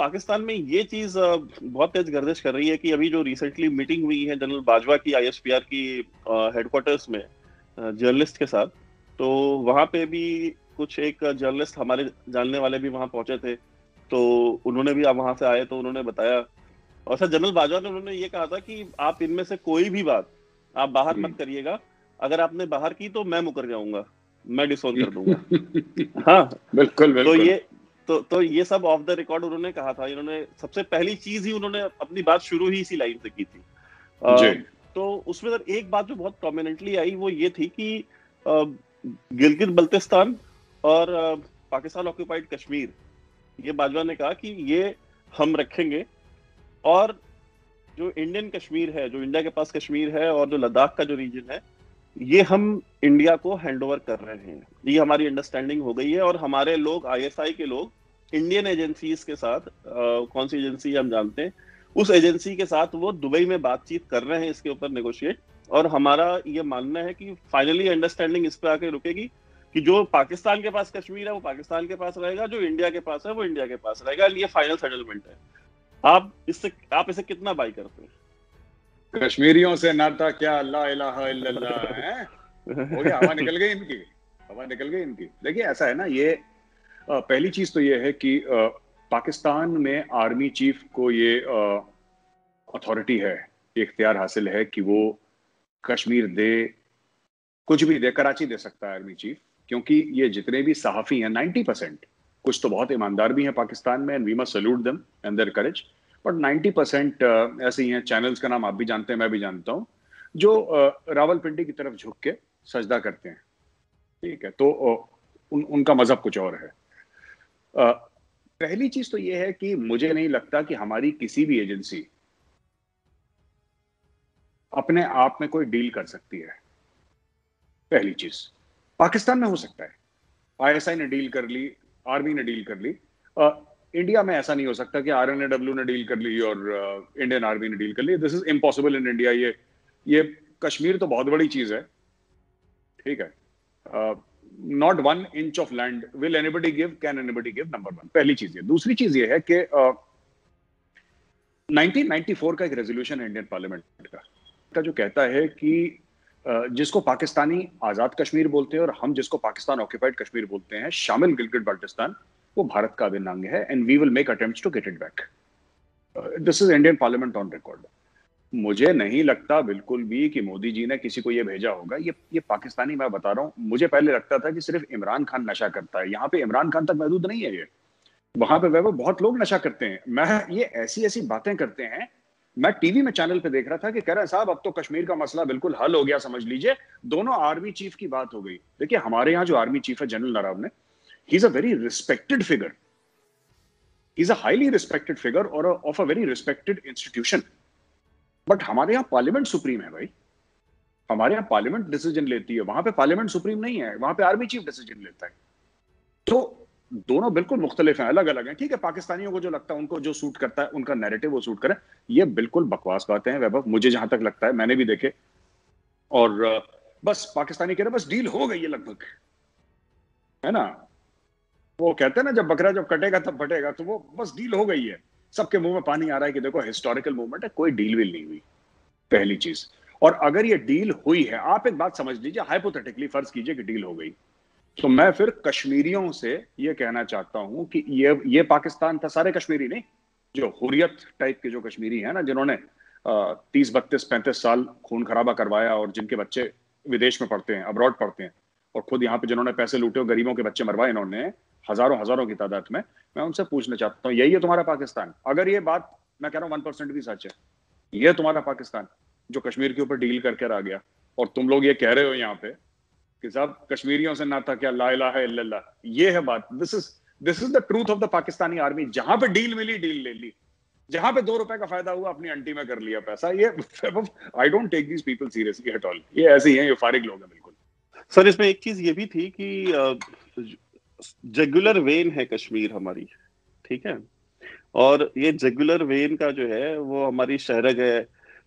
पाकिस्तान में ये चीज बहुत तेज गर्दिश कर रही है कि अभी जो रिसेंटली मीटिंग हुई है जनरल बाजवा की आईएसपीआर की हेडक्वार्टर्स में जर्नलिस्ट के साथ, तो वहां पे भी कुछ एक जर्नलिस्ट हमारे जानने वाले भी वहां पहुंचे थे, तो उन्होंने भी वहां से आए तो उन्होंने बताया। और सर जनरल बाजवा ने उन्होंने ये कहा था कि आप इनमें से कोई भी बात आप बाहर मत करिएगा, अगर आपने बाहर की तो मैं मुकर जाऊंगा, मैं डिसोन कर दूंगा। हाँ, बिल्कुल तो बिल्कुल। ये सब ऑफ द रिकॉर्ड उन्होंने कहा था। इन्होंने सबसे पहली चीज ही उन्होंने अपनी बात शुरू ही इसी लाइन से की थी। जी। तो उसमें सर एक बात जो बहुत प्रोमिनेंटली आई वो ये थी कि गिलगित बल्तिस्तान और पाकिस्तान ऑक्यूपाइड कश्मीर, ये बाजवा ने कहा कि ये हम रखेंगे, और जो इंडियन कश्मीर है, जो इंडिया के पास कश्मीर है और जो लद्दाख का जो रीजन है, ये हम इंडिया को हैंडओवर कर रहे हैं। ये हमारी अंडरस्टैंडिंग हो गई है, और हमारे लोग, आईएसआई के लोग, इंडियन एजेंसीज के साथ, कौन सी एजेंसी हम जानते हैं, उस एजेंसी के साथ वो दुबई में बातचीत कर रहे हैं इसके ऊपर नेगोशिएट। और हमारा ये मानना है कि फाइनली अंडरस्टैंडिंग इस पे आके रुकेगी कि जो पाकिस्तान के पास कश्मीर है वो पाकिस्तान के पास रहेगा, जो इंडिया के पास है वो इंडिया के पास रहेगा। ये फाइनल सेटलमेंट है। आप इसे कितना बाई करते हैं? कश्मीरियों से नाता क्या, ला इलाहा इल्लल्लाह है। हो गया, हवा निकल गई इनकी, हवा निकल गई इनकी। देखिए ऐसा है ना, ये पहली चीज तो ये है कि पाकिस्तान में आर्मी चीफ को ये अथॉरिटी है, इख्तियार हासिल है कि वो कश्मीर दे, कुछ भी दे, कराची दे सकता है आर्मी चीफ। क्योंकि ये जितने भी सहाफी हैं 90%, कुछ तो बहुत ईमानदार भी हैं पाकिस्तान में, and we must salute them and their courage, but 90% ऐसे ही हैं, चैनल्स का नाम आप भी जानते हैं, मैं भी जानता हूं, जो रावलपिंडी की तरफ झुक के सजदा करते हैं। ठीक है, तो उनका मजहब कुछ और है। पहली चीज तो ये है कि मुझे नहीं लगता कि हमारी किसी भी एजेंसी अपने आप में कोई डील कर सकती है। पहली चीज, पाकिस्तान में हो सकता है, आईएसआई ने डील कर ली, आर्मी ने डील कर ली। इंडिया में ऐसा नहीं हो सकता कि आरएनएडब्ल्यू ने डील कर ली और इंडियन आर्मी ने डील कर ली। This is impossible in India. ये कश्मीर तो बहुत बड़ी चीज है, ठीक है। Not 1 inch of land will anybody give, can anybody give, number 1 पहली चीज है। दूसरी चीज ये है कि 1994 का एक रेजोल्यूशन है इंडियन पार्लियामेंट का जो कहता है कि जिसको पाकिस्तानी आजाद कश्मीर बोलते हैं और हम जिसको पाकिस्तान ऑक्यूपाइड कश्मीर बोलते हैं, शामिल गिलगित बाल्टिस्तान, वो भारत का अभिन्न अंग है, and we will make attempts to get it back. This is Indian parliament on record. मुझे नहीं लगता बिल्कुल भी कि मोदी जी ने किसी को ये भेजा होगा। ये पाकिस्तानी, मैं बता रहा हूँ, मुझे पहले लगता था कि सिर्फ इमरान खान नशा करता है। यहाँ पे इमरान खान तक महदूद नहीं है ये, वहां पे वह बहुत लोग नशा करते हैं। मैं ये ऐसी ऐसी बातें करते हैं। मैं टीवी में चैनल पे देख रहा था कि कह रहे हैं साहब अब तो कश्मीर का मसला बिल्कुल हल हो गया, समझ लीजिए, दोनों आर्मी चीफ की बात हो गई। देखिए हमारे यहाँ जो आर्मी चीफ है general Naravane, he is a very respected figure, he is a highly respected figure और of a very respected institution. But हमारे यहाँ पार्लियामेंट सुप्रीम है भाई, हमारे यहाँ पार्लियामेंट डिसीजन लेती है, वहां पे पार्लियामेंट सुप्रीम नहीं है, वहां पे आर्मी चीफ डिसीजन लेता है। तो दोनों बिल्कुल मुख्तलिफ हैं, अलग अलग हैं। ठीक है, पाकिस्तानियों को जो लगता है, उनको जो सूट करता है, उनका नैरेटिव वो सूट करे, ये बिल्कुल बकवास बातें हैं वैभव, मुझे जहां तक लगता है, मैंने भी देखे। और बस पाकिस्तानी कह रहे बस डील हो गई है लगभग, है ना। वो कहते हैं ना जब बकरा जब कटेगा तब फटेगा, तो वो बस डील हो गई है। सबके मुंह में पानी आ रहा है कि देखो हिस्टोरिकल मूवमेंट है, कोई डील विल नहीं हुई, पहली चीज। और अगर ये डील हुई है, आप एक बात समझ लीजिए, हाइपोथेटिकली फर्ज कीजिए कि डील हो गई, तो मैं फिर कश्मीरियों से ये कहना चाहता हूं कि ये पाकिस्तान था, सारे कश्मीरी नहीं, जो हुर्रियत टाइप के जो कश्मीरी हैं ना, जिन्होंने 30, 32, 35 साल खून खराबा करवाया और जिनके बच्चे विदेश में पढ़ते हैं, अब्रॉड पढ़ते हैं, और खुद यहाँ पे जिन्होंने पैसे लूटे और गरीबों के बच्चे मरवाए इन्होंने हजारों हजारों की तादाद में, मैं उनसे पूछना चाहता हूँ, यही है तुम्हारा पाकिस्तान? अगर ये बात, मैं कह रहा हूँ 1% भी सच है, ये तुम्हारा पाकिस्तान जो कश्मीर के ऊपर डील करके आ गया, और तुम लोग ये कह रहे हो यहाँ पे कि साहब कश्मीरियों से नाता क्या, ला इलाहा इल्लल्लाह, ये है बात। This is the truth of the Pakistani army. जहां पे डील मिली डील ले ली, जहां पे 2 रुपए का फायदा हुआ अपनी अंटी में कर लिया पैसा। ये I don't take these people seriously at all. ये ऐसे ही हैं, ये फारिग लोग हैं बिल्कुल। सर इसमें एक चीज ये भी थी कि जुगुलर वेन है कश्मीर हमारी, ठीक है, और ये जुगुलर वेन का जो है वो हमारी शहरग है।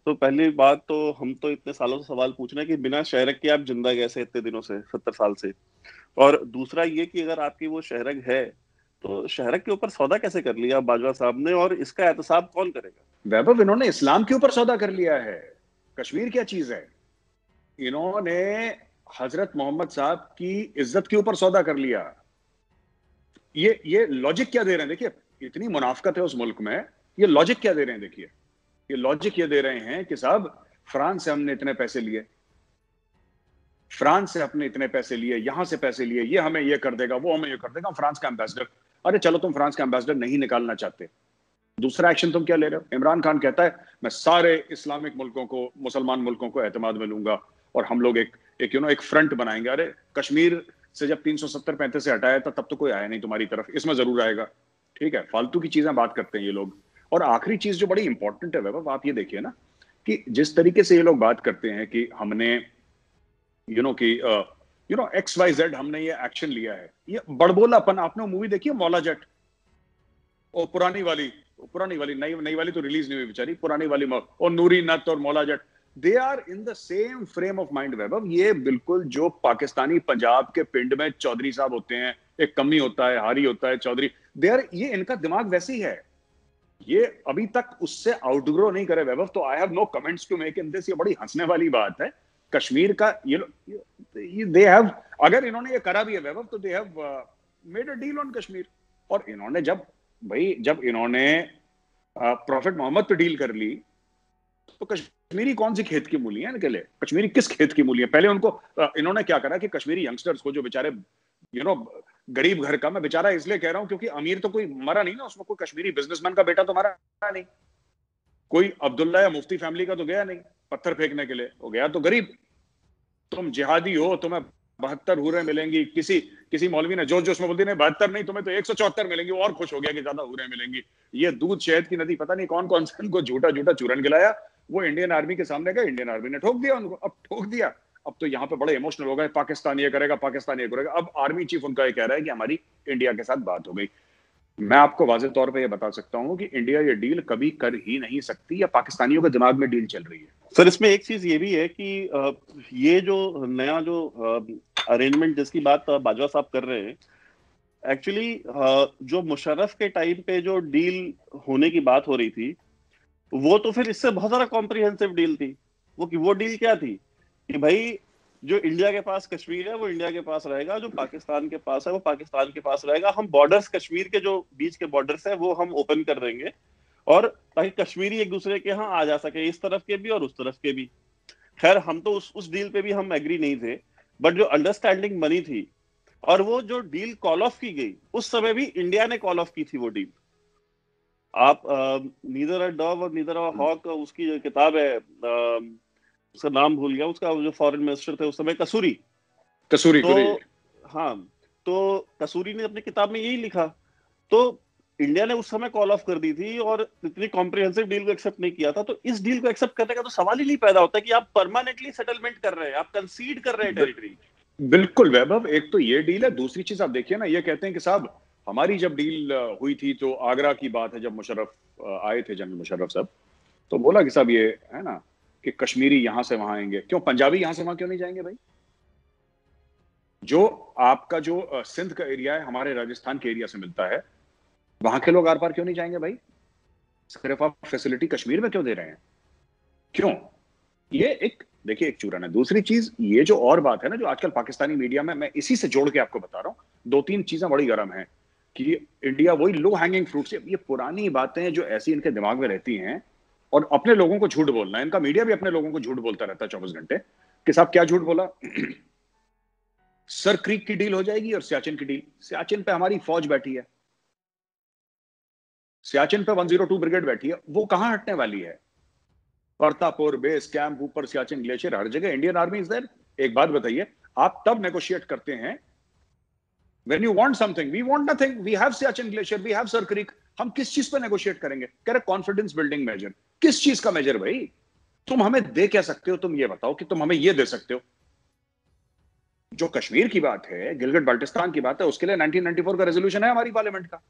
तो पहली बात तो हम तो इतने सालों से सवाल पूछ रहे हैं कि बिना शहरग के आप जिंदा कैसे इतने दिनों से, 70 साल से। और दूसरा ये कि अगर आपकी वो शहरग है तो शहरक के ऊपर सौदा कैसे कर लिया बाजवा साहब ने, और इसका एहतसाब कौन करेगा? वैभव, इन्होंने इस्लाम के ऊपर सौदा कर लिया है। कश्मीर क्या चीज है? इन्होंने हजरत मोहम्मद साहब की इज्जत के ऊपर सौदा कर लिया। ये लॉजिक क्या दे रहे हैं? देखिए, इतनी मुनाफकत है उस मुल्क में, ये लॉजिक क्या दे रहे हैं? देखिए, ये लॉजिक ये दे रहे हैं कि साहब, फ्रांस से हमने इतने पैसे लिए, फ्रांस से अपने इतने पैसे लिए, यहां से पैसे लिए, ये हमें ये कर देगा, वो हमें ये कर देगा, हम फ्रांस का एम्बेसडर। अरे चलो, तुम फ्रांस का एम्बेसडर नहीं निकालना चाहते, दूसरा एक्शन तुम क्या ले रहे हो? इमरान खान कहता है मैं सारे इस्लामिक मुल्कों को, मुसलमान मुल्कों को एतमाद में लूंगा और हम लोग एक फ्रंट बनाएंगे। अरे कश्मीर से जब 370-35 से हटाया था तब तो कोई आया नहीं तुम्हारी तरफ, इसमें जरूर आएगा। ठीक है, फालतू की चीजें बात करते हैं ये लोग। और आखिरी चीज जो बड़ी इंपॉर्टेंट है वैभव, आप ये देखिए ना कि जिस तरीके से ये लोग बात करते हैं कि हमने XYZ हमने ये एक्शन लिया है, ये बड़बोलापन। आपने मूवी देखी है मौला जट? और पुरानी वाली, नई वाली तो रिलीज नहीं हुई बेचारी, पुरानी वाली और नूरी नत और Maula Jatt, they are in the same frame of mind Vaibhav. ये बिल्कुल जो पाकिस्तानी पंजाब के पिंड में चौधरी साहब होते हैं, एक कमी होता है, हारी होता है चौधरी, ये इनका दिमाग वैसी है। ये अभी तक उससे आउटग्रो नहीं करे वैभव। तो I have no comments to make in this. ये बड़ी हंसने वाली बात है कश्मीर का। दे हैव, अगर इन्होंने ये करा भी है वैभव, तो they have made a deal on Kashmir. और इन्होंने जब इन्होंने प्रॉफिट मोहम्मद पे डील कर ली, तो कश्मीरी कौन सी खेत की मूली है इनके लिए? कश्मीरी किस खेत की मूली है? पहले उनको इन्होंने क्या करा कि कश्मीरी यंगस्टर्स को, जो बेचारे गरीब घर का, मैं बेचारा इसलिए कह रहा हूं क्योंकि अमीर तो कोई मरा नहीं ना उसमें, कोई कश्मीरी बिजनेसमैन का बेटा तो मरा नहीं, कोई अब्दुल्ला या मुफ्ती फैमिली का तो गया नहीं पत्थर फेंकने के लिए, वो गया तो गरीब। तुम जिहादी हो, तुम्हें 72 हुरें मिलेंगी। किसी मौलवी ने जोश में बोलती नहीं 72 नहीं, तुम्हें तो 174 मिलेंगी। वो और खुश हो गया कि ज्यादा हुरें मिलेंगी। ये दूध शहद की नदी, पता नहीं कौन कौन से इनको झूठा चूरन खिलाया। वो इंडियन आर्मी के सामने गए, इंडियन आर्मी ने ठोक दिया उनको। अब ठोक दिया, अब तो यहाँ पे बड़े इमोशनल हो गए, पाकिस्तान ये करेगा, पाकिस्तान ये करेगा। अब आर्मी चीफ उनका ये कह रहा है कि हमारी इंडिया के साथ बात हो गई। मैं आपको वाज़ेह तौर पे ये बता सकता हूँ कि इंडिया ये डील कभी कर ही नहीं सकती, या पाकिस्तानियों के दिमाग में डील चल रही है। सर, इसमें एक चीज ये भी है कि ये जो नया जो अरेंजमेंट जिसकी बात बाजवा साहब कर रहे हैं, एक्चुअली जो मुशर्रफ के टाइम पे जो डील होने की बात हो रही थी, वो तो फिर इससे बहुत ज्यादा कॉम्प्रिहेंसिव डील थी। वो डील क्या थी कि भाई जो इंडिया के पास कश्मीर है वो इंडिया के पास रहेगा, जो पाकिस्तान के पास है वो पाकिस्तान के पास रहेगा। हम बॉर्डर्स, कश्मीर के जो बीच के बॉर्डर्स है वो हम ओपन कर देंगे, और ताकि कश्मीरी एक दूसरे के यहाँ आ जा सके, इस तरफ के भी और उस तरफ के भी। खैर, हम तो उस डील पे भी हम एग्री नहीं थे, बट जो अंडरस्टैंडिंग बनी थी और वो जो डील कॉल ऑफ की गई, उस समय भी इंडिया ने कॉल ऑफ की थी वो डील। आप नीदर अ डव और नीदर अ हॉक, उसकी जो किताब है, उसका नाम भूल गया, उसका जो फॉरेन मिनिस्टर थे उस समय, कसूरी। तो हाँ, तो कसूरी ने अपनी किताब में यही लिखा। तो इंडिया ने उस समय कॉल ऑफ कर दी थी और इतनी कॉम्प्रिहेंसिव डील को एक्सेप्ट नहीं किया था। तो इस डील को एक्सेप्ट करने का तो सवाल ही नहीं पैदा होता कि आप परमानेंटली सेटलमेंट कर रहे हैं, आप कंसीड कर रहे हैं टेरिटरी। बिल्कुल वैभव, एक तो ये डील है। दूसरी चीज आप देखिए ना, ये कहते हैं कि साहब हमारी जब डील हुई थी तो आगरा की बात है, जब मुशर्रफ आए थे, जनरल मुशर्रफ साहब, तो बोला कि साहब ये है ना कि कश्मीरी यहां से वहां आएंगे, क्यों पंजाबी यहां से वहां क्यों नहीं जाएंगे भाई? जो आपका जो सिंध का एरिया है हमारे राजस्थान के एरिया से मिलता है, वहां के लोग आर पार क्यों नहीं जाएंगे भाई? सिर्फ आप फैसिलिटी कश्मीर में क्यों दे रहे हैं? क्यों? ये देखिए एक चूरन है। दूसरी चीज, ये जो और बात है ना, जो आजकल पाकिस्तानी मीडिया में, मैं इसी से जोड़ के आपको बता रहा हूं, 2-3 चीजें बड़ी गर्म हैं कि इंडिया वही लो हैंगिंग फ्रूट से, ये पुरानी बातें जो ऐसी इनके दिमाग में रहती हैं, और अपने लोगों को झूठ बोलना है। इनका मीडिया भी अपने लोगों को झूठ बोलता रहता है 24 घंटे कि साहब क्या झूठ बोला? सर क्रीक की डील हो जाएगी और सियाचिन की डील। सियाचिन पे हमारी फौज बैठी है, सियाचिन पे 102 ब्रिगेड बैठी है, वो कहां हटने वाली है? करतापुर बेस कैंप, ऊपर सियाचिन ग्लेशियर, हर जगह इंडियन आर्मी इज देयर। एक बात बताइए, आप तब नेगोशिएट करते हैं when you want something, we want nothing, we have Siachen glacier, we have sir creek. हम किस चीज पे नेगोशिएट करेंगे? कह रहे कॉन्फिडेंस बिल्डिंग मेजर। किस चीज का मेजर भाई? तुम हमें दे क्या सकते हो? तुम ये बताओ कि तुम हमें ये दे सकते हो। जो कश्मीर की बात है, गिलगिट बाल्टिस्तान की बात है, उसके लिए 1994 का रेजोल्यूशन है हमारी पार्लियामेंट का।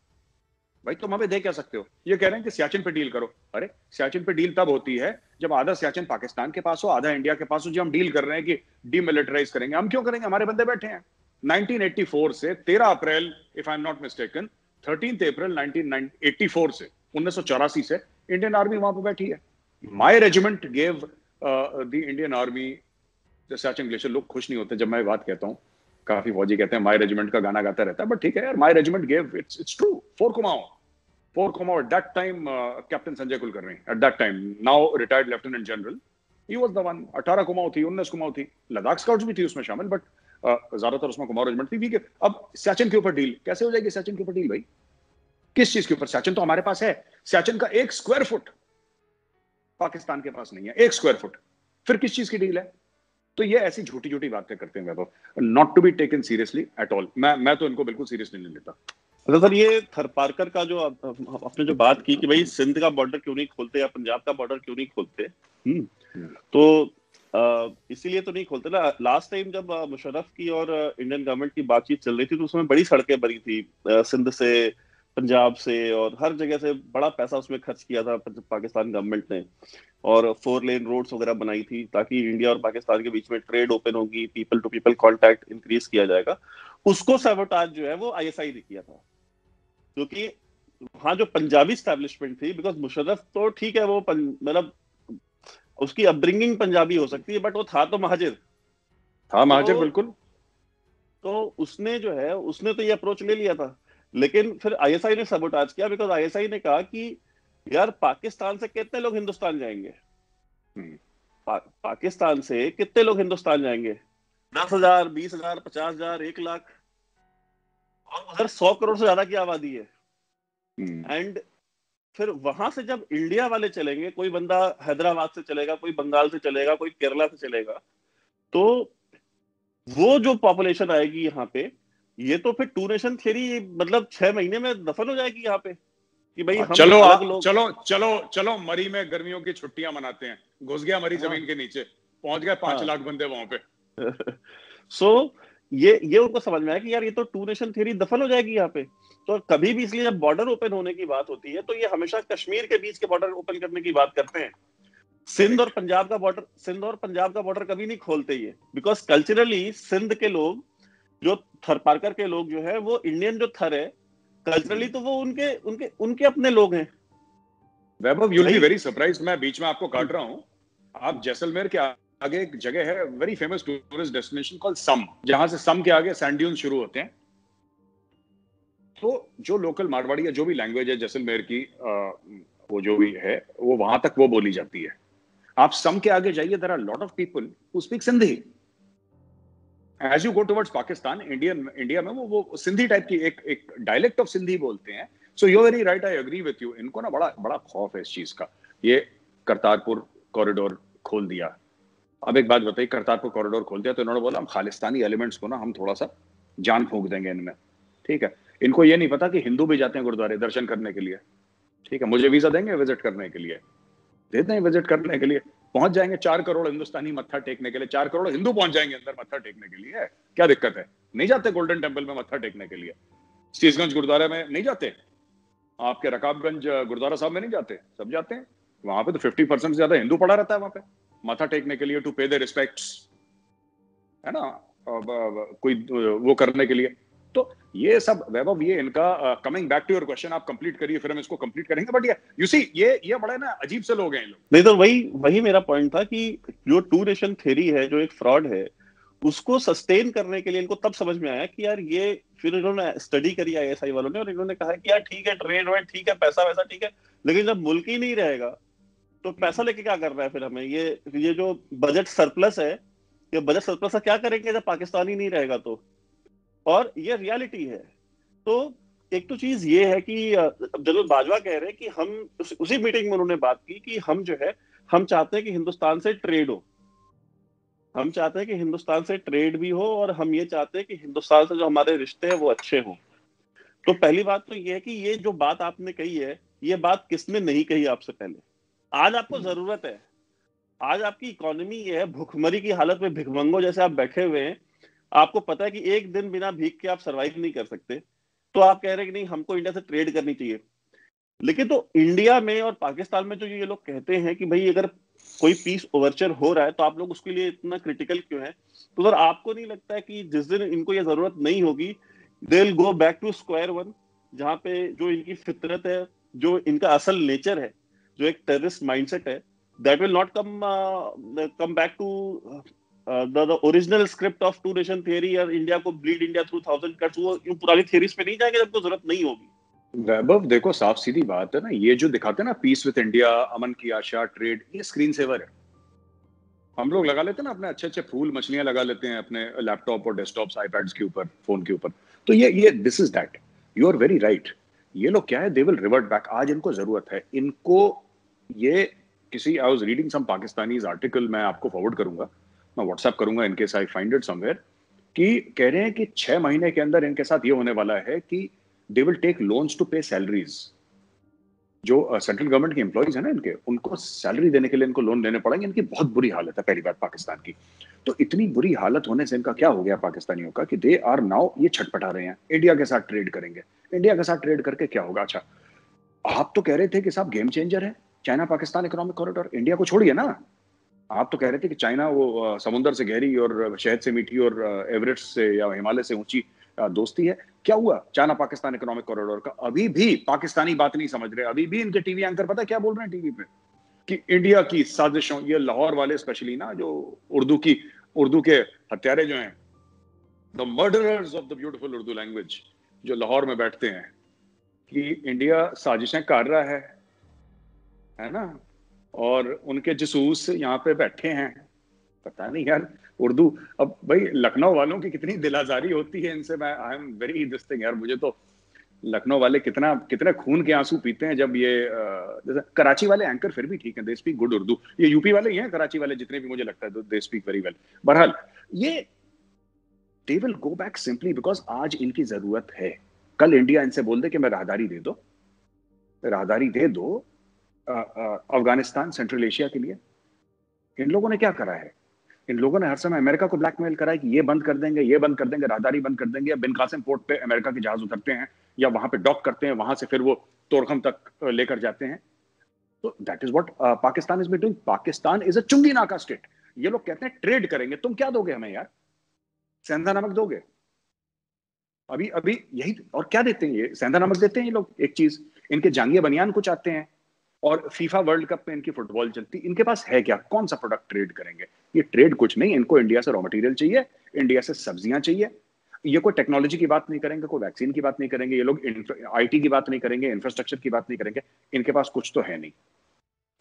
भाई तुम हमें दे क्या सकते हो? ये कह रहे हैं कि सियाचिन पे डील करो। अरे सियाचिन पे डील तब होती है जब आधा सियाचिन पाकिस्तान के पास हो, आधा इंडिया के पास हो। जो हम डील कर रहे हैं कि डीमिलिटराइज करेंगे, हम क्यों करेंगे? हमारे बंदे बैठे हैं। 1984 से 13 अप्रैल, if I am not mistaken, 13 अप्रैल 1984 से 1984 से इंडियन आर्मी वहां पे बैठी है। My regiment gave the Indian army Sachin glacier. लोग खुश नहीं होते जब मैं बात कहता हूँ, काफी फौजी कहते हैं माय रेजिमेंट का गाना गाता रहता है, बट ठीक है यार, my regiment gave, it's true, four Kumaon at that time, captain Sanjay Kulkarni at that time, now retired lieutenant general, he was the one. 18 Kumaon थी, 19 कुमाऊं थी, लद्दाख स्काउट्स भी थी उसमें शामिल, बट ज्यादातर उसमें कुमाऊं रेजिमेंट थी। ठीक है, अब सचिन के ऊपर डील कैसे हो जाएगी? सचिन के ऊपर डील भाई, किस चीज के ऊपर? सचिन तो हमारे पास है, सचिन का 1 स्क्वायर फुट पाकिस्तान के पास नहीं है, 1 स्क्वायर फुट, फिर किस चीज की डील है? तो ये ऐसी झूठी झूठी बातें करते हैं Vaibhav, not to be taken seriously at all. मैं तो इनको बिल्कुल सीरियसली नहीं लेता। अच्छा सर, ये थरपारकर का जो आपने जो बात की कि भाई सिंध का बॉर्डर क्यों नहीं खोलते या पंजाब का बॉर्डर क्यों नहीं खोलते, तो इसीलिए तो नहीं खोलते ना। लास्ट टाइम जब मुशर्रफ की और इंडियन गवर्नमेंट की बातचीत चल रही थी तो उसमें बड़ी सड़कें बनी थी, सिंध से, पंजाब से, और हर जगह से बड़ा पैसा उसमें खर्च किया था पाकिस्तान गवर्नमेंट ने, और 4 लेन रोड्स वगैरह बनाई थी ताकि इंडिया और पाकिस्तान के बीच में ट्रेड ओपन होगी, people to people contact increase किया जाएगा। उसको सैबोटाज जो है वो आईएसआई ने किया था, क्योंकि वहां जो पंजाबी स्टैब्लिशमेंट थी, बिकॉज मुशर्रफ तो ठीक है, वो मतलब उसकी अपब्रिंगिंग पंजाबी हो सकती है, बट वो था तो महाजिर, हाँ महाजिर बिल्कुल। तो उसने जो है उसने तो ये अप्रोच ले लिया था, लेकिन फिर आईएसआई ने सबोटाज किया, बिकॉज आईएसआई ने कहा कि यार पाकिस्तान से कितने लोग हिंदुस्तान जाएंगे, पाकिस्तान से कितने लोग हिंदुस्तान जाएंगे? 10,000, 20,000, 50,000, 1 लाख, और उधर 100 करोड़ से ज्यादा की आबादी है। एंड फिर वहां से जब इंडिया वाले चलेंगे, कोई बंदा हैदराबाद से चलेगा, कोई बंगाल से चलेगा, कोई केरला से चलेगा, तो वो जो पॉपुलेशन आएगी यहाँ पे, ये तो फिर 2 नेशन थ्योरी मतलब 6 महीने में दफन हो जाएगी यहाँ पे कि भाई हम चलो अलग लोग। चलो मरी में गर्मियों की छुट्टियां मनाते हैं, घुस गया मरी जमीन के नीचे, पहुंच गए 5 लाख बंदे वहां पे। सो ये उनको समझ में आया कि यार ये तो 2 नेशन थ्योरी दफन हो जाएगी यहाँ पे। तो कभी भी, इसलिए जब बॉर्डर ओपन होने की बात होती है तो ये हमेशा कश्मीर के बीच के बॉर्डर ओपन करने की बात करते हैं। सिंध और पंजाब का बॉर्डर कभी नहीं खोलते ये, बिकॉज कल्चरली सिंध के लोग, जो थरपारकर के लोग जो है, वो इंडियन जो थर है कल्चरली, तो वो उनके उनके उनके अपने लोग हैं। Vaibhav, you will be very surprised, मैं बीच में आपको काट रहा हूं। आप जैसलमेर के आगे एक जगह है, very famous tourist destination called Sam, जहां से सम के आगे सैंड ड्यून शुरू होते हैं। तो जो लोकल मारवाड़ी या जो भी लैंग्वेज है जैसलमेर की, वो जो भी है, वो वहां तक वो बोली जाती है। आप सम के आगे जाइए, there are lot of people who speak Sindhi. As you go towards Pakistan, India में वो सिंधी टाइप की एक डायलेक्ट ऑफ सिंधी बोलते हैं। So you are very right, I agree with you. इनको ना बड़ा खौफ है इस चीज का। ये करतारपुर कॉरिडोर खोल दिया। अब एक बात बताइए, करतारपुर कॉरिडोर खोल दिया तो इन्होंने बोला हम खालिस्तानी एलिमेंट्स को ना हम थोड़ा सा जान फूंक देंगे इनमें। ठीक है, इनको ये नहीं पता कि हिंदू भी जाते हैं गुरुद्वारे दर्शन करने के लिए। ठीक है, मुझे वीजा देंगे विजिट करने के लिए, देते हैं विजिट करने के लिए, पहुंच जाएंगे 4 करोड़ हिंदुस्तानी मत्था टेकने के लिए, 4 करोड़ हिंदू पहुंच जाएंगे अंदर मत्था टेकने के लिए। क्या दिक्कत है? नहीं जाते गोल्डन टेम्पल में मत्था टेकने के लिए? शीशगंज गुरुद्वारा में नहीं जाते? आपके रकाबगंज गुरुद्वारा साहब में नहीं जाते? सब जाते हैं। वहां पे तो 50% से ज्यादा हिंदू पड़ा रहता है वहां पे मत्था टेकने के लिए, टू पे द रिस्पेक्ट्स, है ना, कोई वो करने के लिए। तो ये सब वैभव, ये इनका coming back to your question, आप कंप्लीट करिए फिर हम इसको कंप्लीट करेंगे। बट यू सी, ये बड़े ना अजीब से लोग हैं ये लोग। नहीं तो वही मेरा पॉइंट था कि जो 2 नेशन थ्योरी है, जो एक फ्रॉड है, उसको सस्टेन करने के लिए इनको तब समझ में आया कि यार ये, फिर इन्होंने स्टडी करी आईएसआई वालों ने, और इन्होंने कहा कि यार ठीक है, ट्रेड वेड ठीक है, पैसा वैसा ठीक है, लेकिन जब मुल्क ही नहीं रहेगा तो पैसा लेके क्या करना है फिर हमें? ये जो बजट सरप्लस है, ये बजट सरप्लस का क्या करेंगे जब पाकिस्तान ही नहीं रहेगा तो? और ये रियलिटी है। तो एक तो चीज ये है कि जनरल बाजवा कह रहे हैं कि हम उसी मीटिंग में उन्होंने बात की कि हम जो है, हम चाहते हैं कि हिंदुस्तान से ट्रेड हो, हम चाहते हैं कि हिंदुस्तान से ट्रेड भी हो, और हम ये चाहते हैं कि हिंदुस्तान से जो हमारे रिश्ते हैं वो अच्छे हों। तो पहली बात तो ये है कि ये जो बात आपने कही है, ये बात किसने नहीं कही आपसे पहले? आज आपको जरूरत है, आज आपकी इकोनॉमी ये है, भुखमरी की हालत में भिखमंगो जैसे आप बैठे हुए हैं, आपको पता है कि एक दिन बिना भीख के आप सरवाइव नहीं कर सकते, तो आप कह रहे हैं कि नहीं हमको इंडिया से ट्रेड करनी चाहिए। लेकिन तो इंडिया में और पाकिस्तान में जो ये लोग कहते हैं कि भाई अगर कोई पीस ओवरचर हो रहा है तो आप लोग उसके लिए इतना क्रिटिकल क्यों है? तो सर आपको नहीं लगता है कि जिस दिन इनको ये जरूरत नहीं होगी, they will go back to square one, जहाँ पे जो इनकी फितरत है, जो इनका असल नेचर है, जो एक टेररिस्ट माइंडसेट है, that will not come back to the original script of two nation theory, और इंडिया को bleed India through thousand cuts, वो इन पुरानी थियरीज पे नहीं जाएंगे जब को जरूरत नहीं होगी। वैभव देखो, साफ सीधी बात है ना, ये जो दिखाते हैं ना पीस विद इंडिया, अमन की आशा, ट्रेड, ये स्क्रीन सेवर है। हम लोग लगा लेते हैं ना अपने अच्छे अच्छे फूल मछलियां लगा लेते हैं अपने लैपटॉप और डेस्कटॉप्स आईपैड्स के ऊपर, फोन के ऊपर। तो ये this is that, you are very right. ये लोग क्या है, दे विल रिवर्ट बैक। आज इनको जरूरत है, इनको ये किसी, I was reading some Pakistanis article, मैं आपको फॉरवर्ड करूंगा, मैं व्हाट्सएप करूंगा in case I find it somewhere, कि कह रहे हैं कि 6 महीने के अंदर इनके साथ ये होने वाला है कि they will take loans to pay salaries. जो सेंट्रल गवर्नमेंट के एम्प्लॉइज है ना इनके, उनको सैलरी देने के लिए इनको लोन लेने पड़ेंगे। इनकी बहुत बुरी हालत है पहली बात पाकिस्तान की। तो इतनी बुरी हालत होने से इनका क्या हो गया पाकिस्तानियों का, कि दे आर नाउ, ये छटपटा रहे हैं इंडिया के साथ ट्रेड करेंगे। इंडिया के साथ ट्रेड करके क्या होगा? अच्छा, आप तो कह रहे थे कि साहब गेम चेंजर है China Pakistan economic corridor, India को छोड़िए ना। आप तो कह रहे थे कि चाइना वो समुद्र से गहरी और शहद से मीठी और एवरेस्ट से या हिमालय से ऊंची दोस्ती है। क्या हुआ चाइना पाकिस्तान इकोनॉमिक कॉरिडोर का? अभी भी पाकिस्तानी बात नहीं समझ रहे। अभी भी इनके टीवी एंकर पता क्या बोल रहे हैं टीवी पे, कि इंडिया की साजिशों, ये लाहौर वाले स्पेशली ना, जो उर्दू के हत्यारे जो हैं, the murderers of the beautiful Urdu language, जो लाहौर में बैठते हैं, कि इंडिया साजिशें कर रहा है ना, और उनके जसूस यहाँ पे बैठे हैं। पता नहीं यार, उर्दू, अब भाई लखनऊ वालों की कितनी दिल आजारी होती है इनसे। मैं I am very this thing यार, मुझे तो लखनऊ वाले कितने खून के आंसू पीते हैं जब ये जैसे कराची वाले एंकर फिर भी ठीक है, दे स्पीक गुड उर्दू। ये यूपी वाले ही हैं कराची वाले जितने भी, मुझे लगता है दे स्पीक वेरी वेल। बहरहाल, ये दे will go back simply because आज इनकी जरूरत है। कल इंडिया इनसे बोल दे कि मैं राहदारी दे दो अफगानिस्तान, सेंट्रल एशिया के लिए। इन लोगों ने क्या करा है? इन लोगों ने हर समय अमेरिका को ब्लैकमेल करा है कि ये बंद कर देंगे, राहदारी बंद कर देंगे, या बिन कासिम पोर्ट पे अमेरिका के जहाज उतरते हैं या वहां पे डॉक करते हैं, वहां से फिर वो तोरखम तक लेकर जाते हैं। तो that is what Pakistan is be doing. Pakistan is a चुंगी नाका स्टेट। ये लोग कहते हैं ट्रेड करेंगे, तुम क्या दोगे हमें यार? सेंधा नमक दोगे? अभी अभी यही, और क्या देते हैं? ये सेंधा नमक देते हैं ये लोग। एक चीज, इनके जांगिया बनियान कुछ आते हैं, और फीफा वर्ल्ड कप में इनकी फुटबॉल चलती। इनके पास है क्या? कौन सा प्रोडक्ट ट्रेड करेंगे? ये ट्रेड कुछ नहीं। इनको इंडिया से रॉ मटेरियल चाहिए, इंडिया से सब्जियां चाहिए। ये कोई टेक्नोलॉजी की बात नहीं करेंगे, कोई वैक्सीन की बात नहीं करेंगे, ये लोग आईटी की बात नहीं करेंगे, इंफ्रास्ट्रक्चर की बात नहीं करेंगे। इनके पास कुछ तो है नहीं,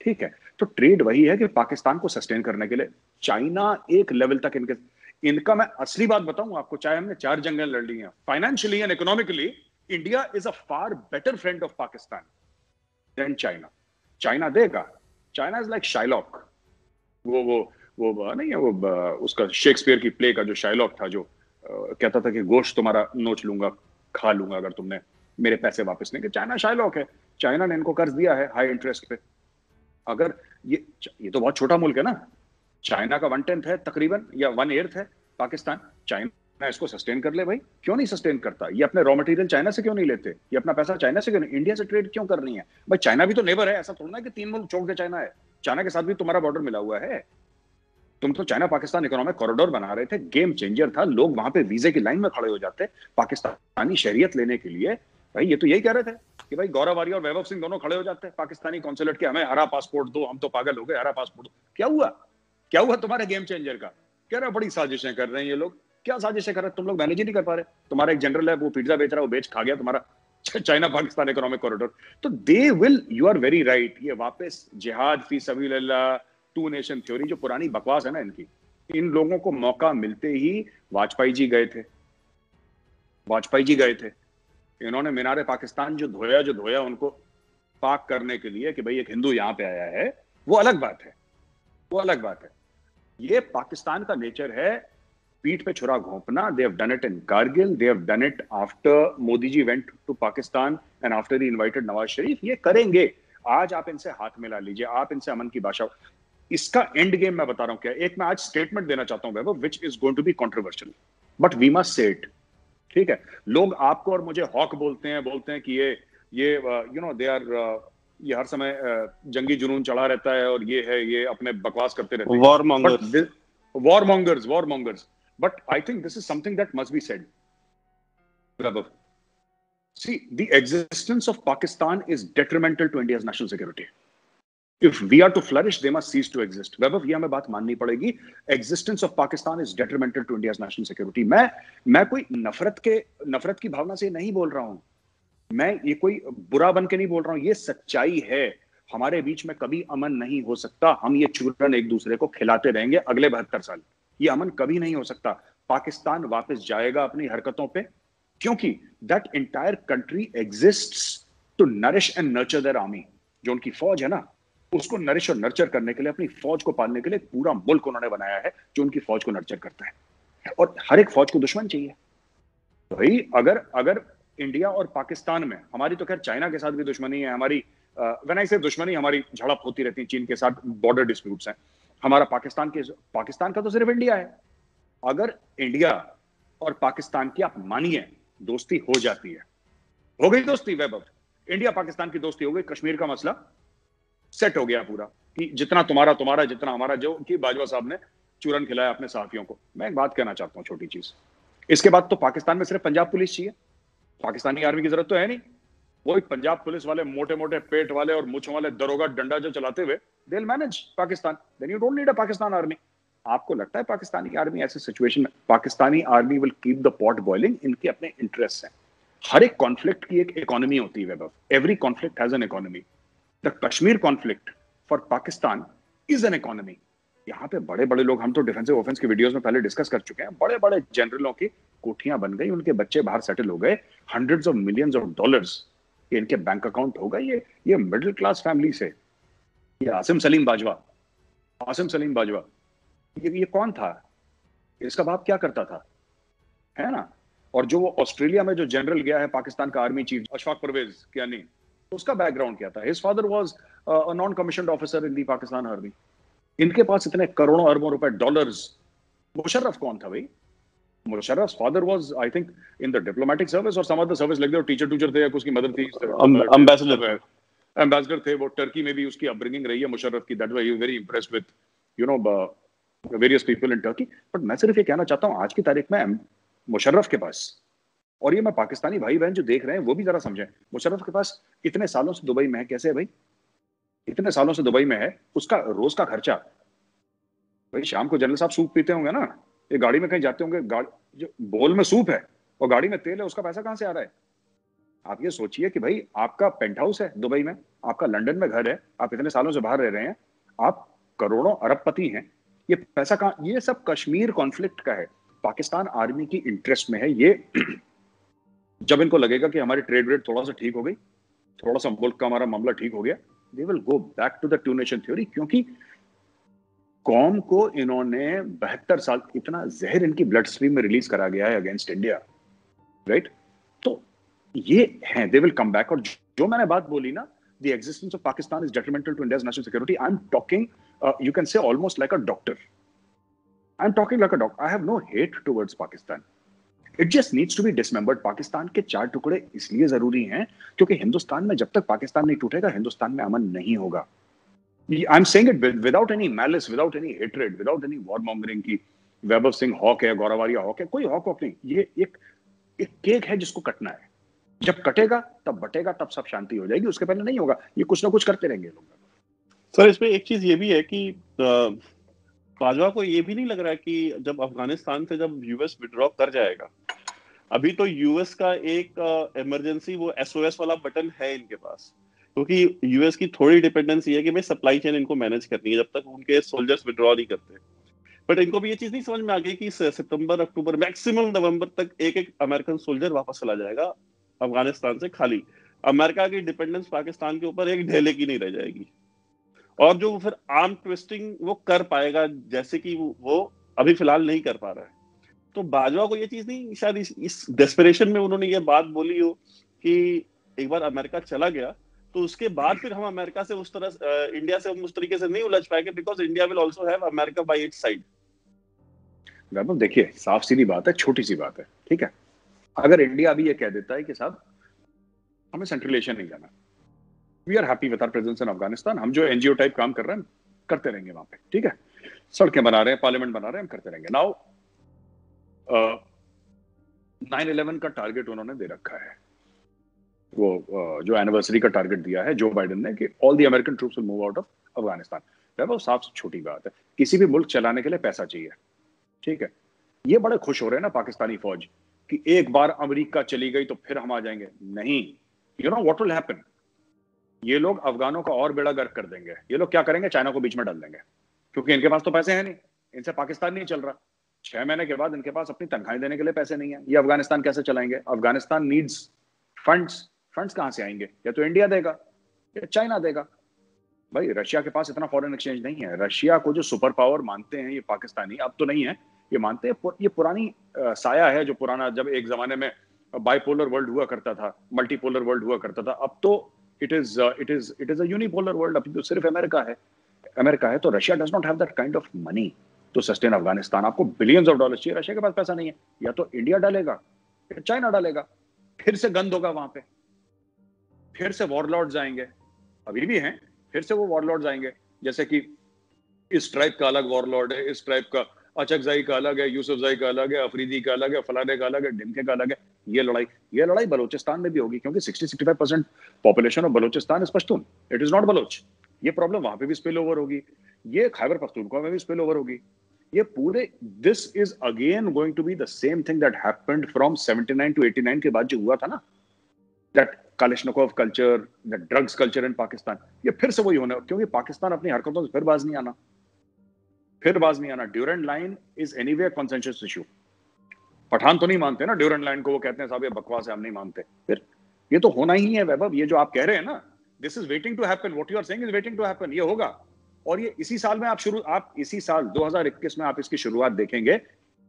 ठीक है? तो ट्रेड वही है कि पाकिस्तान को सस्टेन करने के लिए चाइना एक लेवल तक इनका मैं असली बात बताऊं आपको, चाहे हमने 4 जंगें लड़ ली हैं, financially and economically India is a far better friend of Pakistan than China. China देगा, चाइना इज लाइक शाइलॉक। वो नहीं है वो, उसका शेक्सपियर की प्ले का जो शाइलॉक था, जो कहता था कि गोश्त तुम्हारा नोच लूंगा, खा लूंगा अगर तुमने मेरे पैसे वापस नहीं किए। चाइना शाइलॉक है। चाइना ने इनको कर्ज दिया है हाई इंटरेस्ट पे। अगर ये तो बहुत छोटा मुल्क है ना, चाइना का 1/10 है तकरीबन, या 1/8 है पाकिस्तान। चाइना इसको सस्टेन कर ले भाई, क्यों नहीं सस्टेन करता? ये अपने रॉ मटेरियल चाइना से क्यों नहीं लेते? ये अपना पैसा चाइना से क्यों नहीं, इंडिया से ट्रेड क्यों कर रही है भाई? चाइना भी तो नेबर है, ऐसा थोड़ा ना कि 3 मुल्क छोड़ के चाइना है। चाइना के साथ भी तुम्हारा बॉर्डर मिला हुआ है। तुम तो चाइना पाकिस्तान इकोनॉमिक कॉरिडोर बना रहे थे, गेम चेंजर था। लोग वहां पे वीजे की लाइन में खड़े हो जाते पाकिस्तानी शहरियत लेने के लिए। भाई ये तो यही कह रहे थे कि भाई गौरव आर्य और वैभव सिंह दोनों खड़े हो जाते हैं पाकिस्तानी कॉन्सुलेट के, हमें हरा पासपोर्ट दो, हम तो पागल हो गए, हरा पासपोर्ट दो। क्या हुआ तुम्हारे गेम चेंजर का? कह रहे बड़ी साजिशें कर रहे हैं ये लोग। क्या साजिशें कर रहे हैं? तुम लोग मैनेज ही नहीं कर पा रहे। तुम्हारा एक जनरल है, वो पिज्जा बेच रहा है, वो बेच खा गया तुम्हारा चाइना पाकिस्तान इकोनॉमिक कॉरिडोर। तो they will, you are very right, ये वापस जिहाद फी सबीलिल्लाह, टू नेशन थ्योरी, जो पुरानी बकवास है ना इनकी, इन लोगों को मौका मिलते ही वाजपेयी जी गए थे। इन्होंने मीनारे पाकिस्तान जो धोया उनको पाक करने के लिए कि भाई एक हिंदू यहां पे आया है, वो अलग बात है। ये पाकिस्तान का नेचर है, पीठ पे छुरा घोंपना। They have done it in Kargil, they have done it after Modi ji went to Pakistan and after he invited Nawaz Sharif. ये करेंगे। आज आप इनसे हाथ मिला लीजिए, आप इनसे अमन की भाषा। इसका एंड गेम मैं बता रहा हूं क्या। एक मैं आज स्टेटमेंट देना चाहता हूं Vaibhav, which is going to be controversial, but we must say it, ठीक है? लोग आपको और मुझे हॉक बोलते हैं कि ये यू नो दे आर, ये हर समय जंगी जुनून चढ़ा रहता है और ये अपने बकवास करते रहते हैं, warmongers. But I think this is something that must be said, Vaibhav. See, the existence of Pakistan is detrimental to India's national security. If we are to flourish, they must cease to exist. वैभव, ये हमें बात माननी पड़ेगी. Existence of Pakistan is detrimental to India's national security. मैं कोई नफरत की भावना से नहीं बोल रहा हूं. मैं ये कोई बुरा बन के नहीं बोल रहा हूं. ये सच्चाई है. हमारे बीच में कभी अमन नहीं हो सकता. हम ये चूरन एक दूसरे को खिलाते रहेंगे अगले 72 साल. ये अमन कभी नहीं हो सकता. पाकिस्तान वापस जाएगा अपनी हरकतों पे, क्योंकि that entire country exists to nourish and nurture their army. जो उनकी फौज है ना, उसको नरिश और नर्चर करने के लिए, अपनी फौज को पालने के लिए पूरा मुल्क उन्होंने बनाया है जो उनकी फौज को नर्चर करता है. और हर एक फौज को दुश्मन चाहिए. भाई अगर इंडिया और पाकिस्तान में, हमारी तो खैर चाइना के साथ भी दुश्मनी है, हमारी व्हेन आई से दुश्मनी, हमारी झड़प होती रहती है चीन के साथ, बॉर्डर डिस्प्यूट्स हैं. हमारा पाकिस्तान का तो सिर्फ इंडिया है. अगर इंडिया और पाकिस्तान की, आप मानिए, दोस्ती हो जाती है, हो गई दोस्ती वैभव, इंडिया पाकिस्तान की दोस्ती हो गई, कश्मीर का मसला सेट हो गया पूरा, कि जितना तुम्हारा जितना हमारा, जो कि बाजवा साहब ने चूरन खिलाया अपने साथियों को. मैं एक बात कहना चाहता हूं, छोटी चीज. इसके बाद तो पाकिस्तान में सिर्फ पंजाब पुलिस चाहिए. पाकिस्तानी आर्मी की जरूरत तो है नहीं. वही पंजाब पुलिस वाले मोटे मोटे पेट वाले और मुछों वाले दरोगा डंडा जो चलाते हुए, they will manage Pakistan. Then you don't need a Pakistan army. आपको लगता है पाकिस्तानी आर्मी ऐसे सिचुएशन में, Pakistani army will keep the pot boiling. इनके अपने इंटरेस्ट हैं. हर एक कॉन्फ्लिक्ट की एक इकोनॉमी होती है Vaibhav. Every conflict has an economy. The Kashmir conflict for Pakistan is an economy. यहाँ पे बड़े बड़े लोग, हम तो डिफेंसिव ऑफेंस की वीडियोस में पहले डिस्कस कर चुके हैं, बड़े बड़े जनरलों की कोठियां बन गई, उनके बच्चे बाहर सेटल हो गए, hundreds of millions of dollars इनके बैंक अकाउंट हो गए. ये मिडिल क्लास फैमिली से. ये आसिम सलीम बाजवा, ये कौन था? इसका बाप क्या करता था, है ना? और जो वो ऑस्ट्रेलिया में जो जनरल गया है, पाकिस्तान का आर्मी चीफ अशफाक परवेज कियानी, उसका बैकग्राउंड क्या था? His father was a non commissioned officer in the Pakistan army. इनके पास इतने करोड़ों अरबों रुपए, डॉलर्स. मुशर्रफ कौन था भाई? Musharraf father was, I think, in the diplomatic service और some other service, like that. Teacher थे, या उसकी मदर थी, एम्बेसडर थे वो. टर्की में भी उसकी अपब्रिंगिंग रही है मुशर्रफ की. That was he very impressed with, you know, various people in Turkey. But मैं सिर्फ ये कहना चाहता हूँ, आज की तारीख में मुशर्रफ के पास, और ये मैं पाकिस्तानी भाई बहन जो देख रहे हैं वो भी जरा समझें, मुशर्रफ के पास इतने सालों से दुबई में है. कैसे है भाई? इतने सालों से दुबई में है, उसका रोज का खर्चा, भाई शाम को जनरल साहब सूप पीते होंगे ना, ये गाड़ी में कहीं जाते होंगे, जो बोल में सूप है और गाड़ी में तेल है, उसका पैसा कहां से आ रहा है? आप ये सोचिए कि भाई आपका पेंट हाउस है दुबई में, आपका लंदन में घर है, आप इतने सालों से बाहर रह रहे हैं, आप करोड़ों अरबपति हैं, ये पैसा कहां? ये सब कश्मीर कॉन्फ्लिक्ट का है. पाकिस्तान आर्मी की इंटरेस्ट में है ये. जब इनको लगेगा कि हमारी ट्रेड रेट थोड़ा सा ठीक हो गई, थोड़ा सा मुल्क का हमारा मामला ठीक हो गया, they will go back to the two nation theory. क्योंकि कौम को इन्होंने 72 साल, इतना जहर इनकी ब्लड स्ट्रीम में रिलीज करा गया है अगेंस्ट इंडिया, राइट? तो ये है, दे विल कम बैक. और जो मैंने बात बोली ना, the existence of Pakistan is detrimental to India's national security. I am talking, you can say almost like a doctor. I am talking like a doctor. I have no hate towards Pakistan. It just needs to be dismembered. Pakistan के 4 टुकड़े इसलिए जरूरी हैं क्योंकि हिंदुस्तान में, जब तक पाकिस्तान नहीं टूटेगा, हिंदुस्तान में अमन नहीं होगा. I am saying it without any malice, without any hatred, without any war mongering की वैभव सिंह हॉक है, गौरवारिया हॉक है. कोई हॉक नहीं. ये एक केक है जिसको कटना है. जब कटेगा तब बटेगा, तब सब शांति हो जाएगी. उसके पहले नहीं होगा. ये कुछ ना कुछ करते रहेंगे लोग. सर, इसमें एक चीज ये भी है कि बाजवा को ये भी नहीं लग रहा है कि जब अफगानिस्तान से जब यूएस विड्रॉ कर जाएगा, अभी तो यूएस का एक इमरजेंसी वो एसओएस वाला बटन है इनके पास, क्योंकि यूएस की थोड़ी डिपेंडेंसी है कि भाई सप्लाई चेन इनको मैनेज करनी है जब तक उनके सोल्जर्स विड्रॉ नहीं करते. बट इनको भी ये चीज नहीं समझ में आ गई कि सितंबर, अक्टूबर, मैक्सिमम नवंबर तक एक अमेरिकन सोल्जर वापस चला जाएगा अफगानिस्तान से. खाली अमेरिका की डिपेंडेंस पाकिस्तान के ऊपर एक ढेले की नहीं रह जाएगी. और जो फिर आर्म ट्विस्टिंग वो कर पाएगा, जैसे कि वो अभी फिलहाल नहीं कर पा रहा है. तो बाजवा को ये चीज नहीं, शायद इस डेस्परेशन में उन्होंने ये बात बोली हो कि एक बार अमेरिका चला गया तो उसके बाद फिर हम अमेरिका से उस तरह, इंडिया से हम उस तरीके से नहीं उलझ पाएंगे, because India will also have America by its side. Vaibhav देखिए, साफ सीधी बात है, छोटी सी बात है, ठीक है. अगर इंडिया अभी ये कह देता है कि साहब हमें सेंट्रल एशिया नहीं जाना, we are happy with our presence in Afghanistan, हम जो एनजीओ टाइप काम कर रहे हैं करते रहेंगे वहां पे, ठीक है. सड़कें बना रहे हैं, पार्लियामेंट बना रहे हैं, हम करते रहेंगे. नाउ 9/11 का टारगेट उन्होंने दे रखा है. वो जो एनिवर्सरी का टारगेट दिया है जो बाइडेन ने कि all the American troops will move out of Afghanistan. वो साफ छोटी बात है, किसी भी मुल्क चलाने के लिए पैसा चाहिए, ठीक है। ये बड़े खुश हो रहे हैं ना पाकिस्तानी फौज कि एक बार अमेरिका चली गई तो फिर हम आ जाएंगे। नहीं, you know what will happen, ये लोग अफगानों का और बेड़ा गर्क कर देंगे। ये लोग क्या करेंगे, चाइना को बीच में डाल देंगे, क्योंकि इनके पास तो पैसे हैं नहीं, इनसे पाकिस्तान नहीं चल रहा। 6 महीने के बाद इनके पास अपनी तनख्वाहें देने के लिए पैसे नहीं है, ये अफगानिस्तान कैसे चलाएंगे? Afghanistan needs funds. फंड्स कहां से आएंगे? या तो इंडिया देगा या चाइना देगा। भाई रशिया के पास इतना फॉरेन एक्सचेंज नहीं है। रशिया को जो सुपर पावर मानते हैं ये पाकिस्तानी, अब तो नहीं है, ये मानते हैं ये पुरानी साया है, जो पुराना, जब एक जमाने में बाइपोलर वर्ल्ड हुआ करता था, मल्टीपोलर वर्ल्ड हुआ करता था, अब तो it is a unipolar world. अब तो सिर्फ अमेरिका है। तो Russia does not have that kind of money to sustain Afghanistan. आपको बिलियंस ऑफ डॉलर्स चाहिए, रशिया के पास पैसा नहीं है। या तो इंडिया डालेगा या चाइना डालेगा, फिर से गंद होगा वहां पे, फिर से वॉरलॉर्ड्स आएंगे, अभी भी हैं, फिर से वो वॉरलॉर्ड्स आएंगे। जैसे कि इस ट्राइब का अलग वॉरलॉर्ड है, इस ट्राइब का अचकजाई का अलग है, यूसुफजाई का अलग है, अफरीदी का अलग है, फलाने का अलग है, डिमके का अलग है। ये लड़ाई बलोचिस्तान में भी होगी, क्योंकि 60-65% population of Balochistan is Pashtun, it is not Baloch. ये प्रॉब्लम वहां पे भी स्पिल ओवर होगी, ये खैबर पख्तूनख्वा में भी स्पिल ओवर होगी। ये पूरे, this is again going to be the same thing that happened from 79 to 89 के बाद जो हुआ था ना, that Kalashnikov culture, that drugs culture in Pakistan, ये फिर से वही होना, क्योंकि पाकिस्तान अपनी हरकतों से फिर बाज नहीं आना। Durand line is anyway consensus issue. Pathan तो नहीं मानते ना ड्यूरेंट लाइन को, वो कहते हैं साहब ये बकवास है, हम नहीं मानते। फिर ये तो होना ही है वैभव, ये जो आप कह रहे हैं ना, this is waiting to happen, what you are saying is waiting to happen, ये होगा। और ये इसी साल में आप इसी साल 2021 में आप इसकी शुरुआत देखेंगे,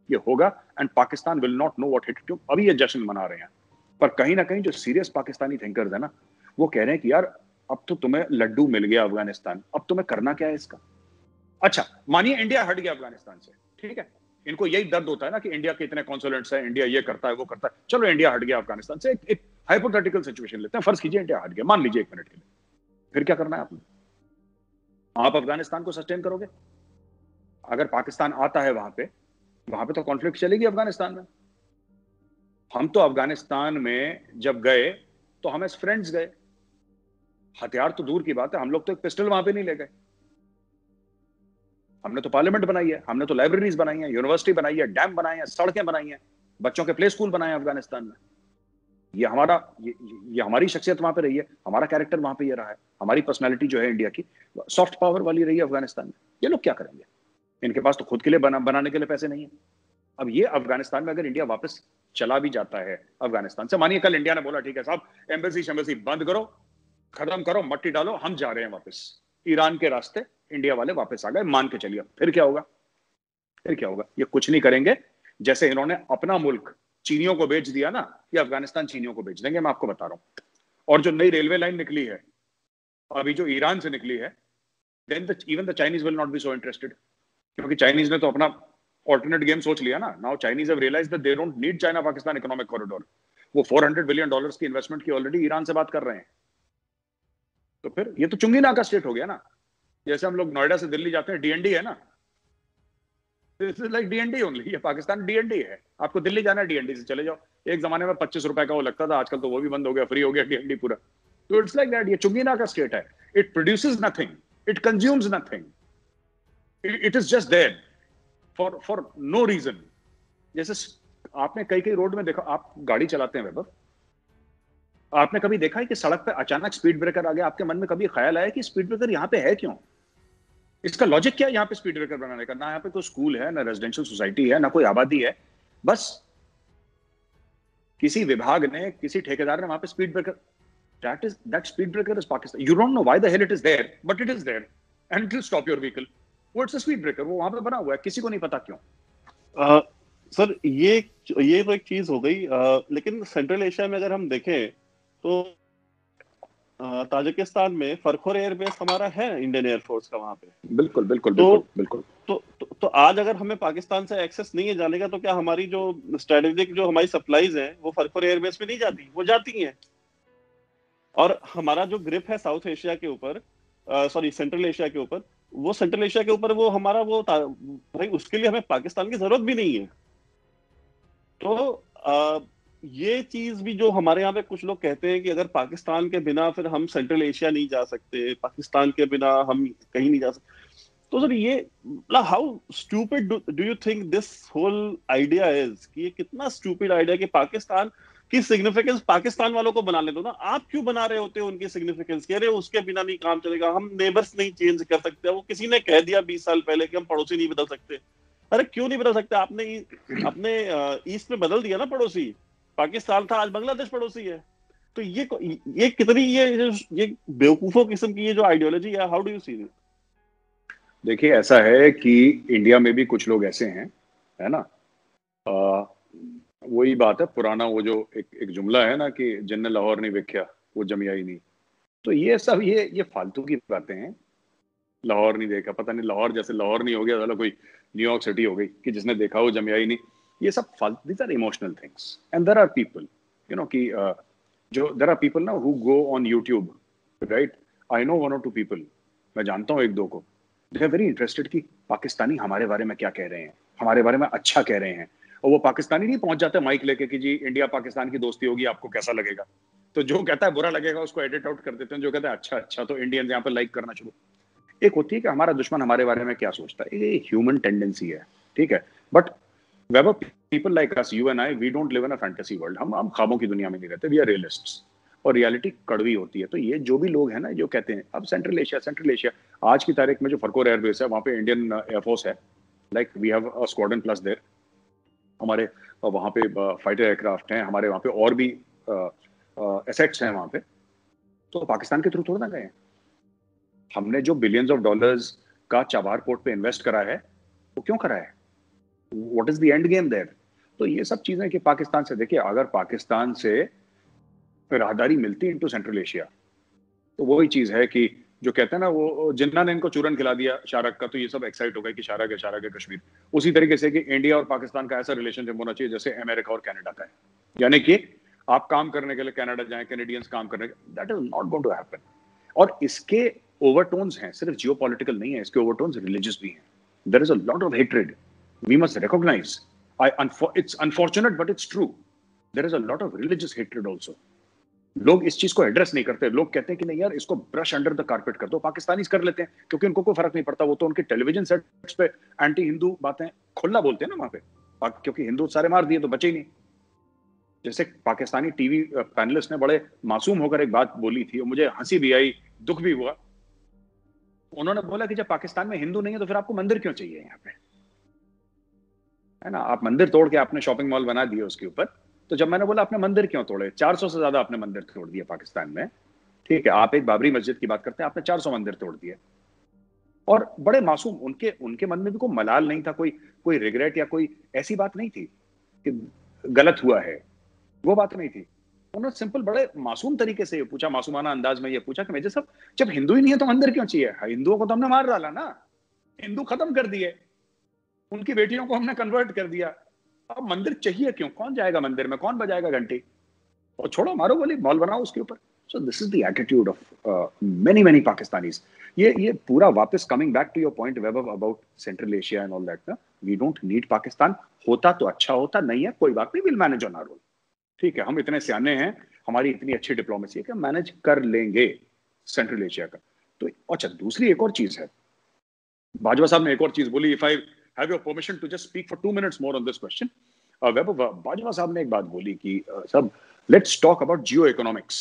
ये होगा। And Pakistan will not know what hit to. अभी ये जश्न मना रहे हैं, पर कहीं ना कहीं जो सीरियस पाकिस्तानी थिंकर्स है ना, वो कह रहे हैं कि यार अब तो तुम्हें लड्डू मिल गया अफगानिस्तान, अब तुम्हें करना क्या है इसका? अच्छा, मानिए इंडिया हट गया अफगानिस्तान से, ठीक है, इनको यही दर्द होता है ना कि इंडिया के इतने कॉन्सुलेट्स हैं, इंडिया ये करता है वो करता है। चलो इंडिया हट गया अफगानिस्तान से, एक हाइपोथेटिकल सिचुएशन लेते हैं, फर्ज कीजिए इंडिया हट गया, मान लीजिए 1 मिनट के लिए, फिर क्या करना है आपने? आप अफगानिस्तान को सस्टेन करोगे? अगर पाकिस्तान आता है वहां पे तो कॉन्फ्लिक्ट चलेगी अफगानिस्तान में। हम तो अफगानिस्तान में जब गए तो हम एज फ्रेंड्स गए, हथियार तो दूर की बात है, हम लोग तो एक पिस्टल वहां पे नहीं ले गए। हमने तो पार्लियामेंट बनाई है, हमने तो लाइब्रेरीज बनाई है, यूनिवर्सिटी बनाई है, डैम बनाए हैं, सड़कें बनाई हैं, बच्चों के प्ले स्कूल बनाए हैं अफगानिस्तान में। ये हमारी शख्सियत वहां पे रही है, हमारा कैरेक्टर वहां पे ये रहा है, हमारी पर्सनालिटी जो है इंडिया की सॉफ्ट पावर वाली रही है अफगानिस्तान में। ये लोग क्या करेंगे? इनके पास तो खुद के लिए बनाने के लिए पैसे नहीं है। अब ये अफगानिस्तान में अगर इंडिया वापस चला भी जाता है अफगानिस्तान से, मानिए कल इंडिया ने बोला ठीक है साहब एम्बेसी बंद करो, खत्म करो, मट्टी डालो, हम जा रहे हैं वापस ईरान के रास्ते, इंडिया वाले वापस आ गए, मान के चलिए, फिर क्या होगा? ये कुछ नहीं करेंगे। जैसे इन्होंने अपना मुल्क चीनियों को बेच दिया ना, ये अफगानिस्तान चीनियों को बेच देंगे, मैं आपको बता रहा हूं। और जो नई रेलवे लाइन निकली है अभी जो ईरान से निकली है, then even the Chinese will not be so interested, क्योंकि चाइनीज ने तो अपना ऑल्टरनेट गेम सोच लिया ना। Now Chinese have realized that they don't need China Pakistan economic corridor. वो $400 बिलियन की इन्वेस्टमेंट की ऑलरेडी ईरान से बात कर रहे हैं। तो फिर ये तो चुंगी नाका स्टेट हो गया ना। जैसे हम लोग नोएडा से दिल्ली जाते हैं, डीएनडी है ना, this is like DND only. ये पाकिस्तान डीएनडी है। आपको दिल्ली जाना है, डीएनडी से चले जाओ। एक जमाने में 25 रुपए का वो लगता था, आजकल तो वो भी बंद हो गया, फ्री हो गया डीएनडी पूरा। तो इट्स लाइक दैट, ये चुंगी नाका स्टेट है। It produces nothing, it consumes nothing, it is just there for no reason. जैसे आपने कई रोड में देखा, आप गाड़ी चलाते हैं वैभव, आपने कभी देखा है कि सड़क पे अचानक स्पीड ब्रेकर आ गया? आपके मन में कभी ख्याल आया कि स्पीड ब्रेकर यहाँ पे है क्यों? इसका लॉजिक क्या है यहाँ पे स्पीड ब्रेकर बनाने का? ना यहाँ पे कोई स्कूल है, ना रेजिडेंशियल सोसाइटी है, ना कोई आबादी है, बस किसी विभाग ने, किसी ठेकेदार ने वहां पे speed breaker, that speed breaker is Pakistan. You don't know why the hell it is there, but it is there and it will stop your vehicle. What's a speed breaker? वो वहां पे बना हुआ है, किसी को नहीं पता क्यों। सर ये तो एक चीज हो गई, लेकिन सेंट्रल एशिया में अगर हम देखें तो ताजिकिस्तान में फरखोर एयरबेस हमारा है, इंडियन एयरफोर्स का वहां पे। बिल्कुल बिल्कुल तो, बिल्कुल बिल्कुल। तो आज अगर हमें पाकिस्तान से एक्सेस नहीं है जाने का, तो क्या हमारी जो स्ट्रेटेजिक जो हमारी सप्लाईज हैं वो फरखोर एयरबेस में नहीं जाती? वो जाती हैं। और हमारा जो ग्रिप है साउथ एशिया के ऊपर, सॉरी सेंट्रल एशिया के ऊपर, वो सेंट्रल एशिया के ऊपर वो हमारा वो भाई उसके लिए हमें पाकिस्तान की जरूरत भी नहीं है। तो ये चीज भी जो हमारे यहाँ पे कुछ लोग कहते हैं कि अगर पाकिस्तान के बिना फिर हम सेंट्रल एशिया नहीं जा सकते, पाकिस्तान के बिना हम कहीं नहीं जा सकते। तो सर ये मतलब how stupid do you think this whole idea is, कि ये कितना स्टूपिड आइडिया कि पाकिस्तान की सिग्निफिकेंस पाकिस्तान वालों को बनाने दो ना, आप क्यों बना रहे होते हो उनकी सिग्निफिकेंस, कह रहे हो उसके बिना नहीं काम चलेगा, हम नेबर्स नहीं चेंज कर सकते, वो किसी ने कह दिया 20 साल पहले कि हम पड़ोसी नहीं बदल सकते। अरे क्यों नहीं बदल सकते, आपने अपने ईस्ट में बदल दिया ना पड़ोसी, पाकिस्तान था आज बांग्लादेश पड़ोसी है। तो ये कितनी ये बेवकूफों किस्म की ये जो आइडियोलॉजी है, how do you see it? देखिए, ऐसा है कि इंडिया में भी कुछ लोग ऐसे हैं, है ना। आ, वही बात है, पुराना वो जो एक जुमला है ना कि जिन्ने लाहौर नहीं वेख्या वो जमिया ही नहीं। तो ये सब ये फालतू की बातें हैं। लाहौर नहीं देखा, पता नहीं लाहौर जैसे लाहौर नहीं हो गया साला कोई न्यूयॉर्क सिटी हो गई कि जिसने देखा वो जमिया ही नहीं। ये सब फालतू, these are emotional things and there are people, you know, कि जो देयर आर पीपल ना who go on YouTube, right. I know one or two people, मैं जानता हूँ एक दो को, दे आर वेरी इंटरेस्टेड कि पाकिस्तानी हमारे बारे में क्या कह रहे हैं, हमारे बारे में अच्छा कह रहे हैं। और वो पाकिस्तानी नहीं पहुंच जाते माइक लेके कि जी इंडिया पाकिस्तान की दोस्ती होगी, आपको कैसा लगेगा। तो जो कहता है बुरा लगेगा उसको एडिट आउट कर देते हैं, जो कहता है अच्छा अच्छा, तो इंडियंस यहाँ पे लाइक करना शुरू। एक होती है कि हमारा दुश्मन हमारे बारे में क्या सोचता है, ये ह्यूमन टेंडेंसी है, ठीक है। But however people like us, you and I, we don't live in a fantasy world. हम ख्वाबों की दुनिया में नहीं रहते, वी आर रियलिस्ट्स। और रियलिटी कड़वी होती है। तो ये जो भी लोग हैं ना जो कहते हैं अब सेंट्रल एशिया, आज की तारीख में जो फरकोर एयरबेस है वहाँ पे इंडियन एयरफोर्स है, like we have a squadron plus there. हमारे वहाँ पे फाइटर एयरक्राफ्ट हैं, हमारे वहाँ पे और भी एसेट्स हैं वहाँ पे। तो पाकिस्तान के थ्रू थोड़ा ना गए हैं। हमने जो बिलियंस ऑफ डॉलर्स का चाबार पोर्ट पे इन्वेस्ट करा है, वो क्यों करा है, what is the end game there. तो ये सब चीजें कि पाकिस्तान से, देखिए अगर पाकिस्तान से राहदारी मिलती इनटू सेंट्रल एशिया, तो वही चीज है कि जो कहते हैं ना वो जिन्ना ने इनको चूरन खिला दिया शारक का, तो ये सब एक्साइट हो गए कि शारक है कश्मीर। उसी तरीके से कि इंडिया और पाकिस्तान का ऐसा रिलेशनशिप होना चाहिए जैसे अमेरिका और कनाडा का है, यानी कि आप काम करने के लिए कनाडा जाएं, कैनेडियंस काम करने के, that is not going to happen. और इसके ओवरटोन्स हैं, सिर्फ जियोपॉलिटिकल नहीं है, इसके ओवरटोन्स रिलीजियस भी हैं। There is a lot of hatred, we must recognise. It's unfortunate but it's true, there is a lot of religious hatred also. लोग इस चीज को एड्रेस नहीं करते, लोग कहते हैं कि नहीं यार इसको ब्रश अंडर द कारपेट कर दो। पाकिस्तानीज कर लेते हैं क्योंकि उनको कोई फर्क नहीं पड़ता, वो तो उनके टेलीविजन सेट्स पे एंटी हिंदू बातें खुला बोलते हैं ना वहां पे, क्योंकि हिंदू सारे मार दिए तो बचे ही नहीं। जैसे पाकिस्तानी टीवी पैनलिस्ट ने बड़े मासूम होकर एक बात बोली थी और मुझे हंसी भी आई, दुख भी हुआ। उन्होंने बोला कि जब पाकिस्तान में हिंदू नहीं है तो फिर आपको मंदिर क्यों चाहिए यहाँ पे, है ना। आप मंदिर तोड़ के आपने शॉपिंग मॉल बना दिए उसके ऊपर। तो जब मैंने बोला आपने मंदिर क्यों तोड़े, 400 से ज्यादा आपने मंदिर तोड़ दिए पाकिस्तान में, ठीक है। आप एक बाबरी मस्जिद की बात करते हैं, आपने 400 मंदिर तोड़ दिए। और बड़े मासूम, उनके उनके मन में भी कोई मलाल नहीं था, कोई कोई रिग्रेट या कोई ऐसी बात नहीं थी कि गलत हुआ है, वो बात नहीं थी। उन्होंने सिंपल बड़े मासूम तरीके से ये पूछा, मासूमाना अंदाज में ये पूछा कि मेजर साहब जब हिंदू ही नहीं है तो मंदिर क्यों चाहिए, हिंदुओं को तो हमने मार डाला ना, हिंदू खत्म कर दिए, उनकी बेटियों को हमने कन्वर्ट कर दिया, अब मंदिर चाहिए क्यों, कौन जाएगा मंदिर में, कौन बजाएगा घंटी, और छोड़ो मारो गोली, मॉल बनाओ उसके ऊपर। So this is the attitude of many Pakistanis. ये पूरा वापस coming back to your point Vaibhav about central Asia and all that ना, वी डोंट नीड पाकिस्तान। होता तो अच्छा होता, नहीं है कोई बात नहीं, will manage on our own, ठीक है। हम इतने सियाने हैं, हमारी इतनी अच्छी डिप्लोमेसी है कि हम मैनेज कर लेंगे सेंट्रल एशिया का। तो अच्छा, दूसरी एक और चीज है, बाजवा साहब ने एक और चीज बोली, if I have your permission to just speak for 2 minutes more on this question. Vaibhav, Bajwa साहब ने एक बात बोली कि सब let's talk about geoeconomics,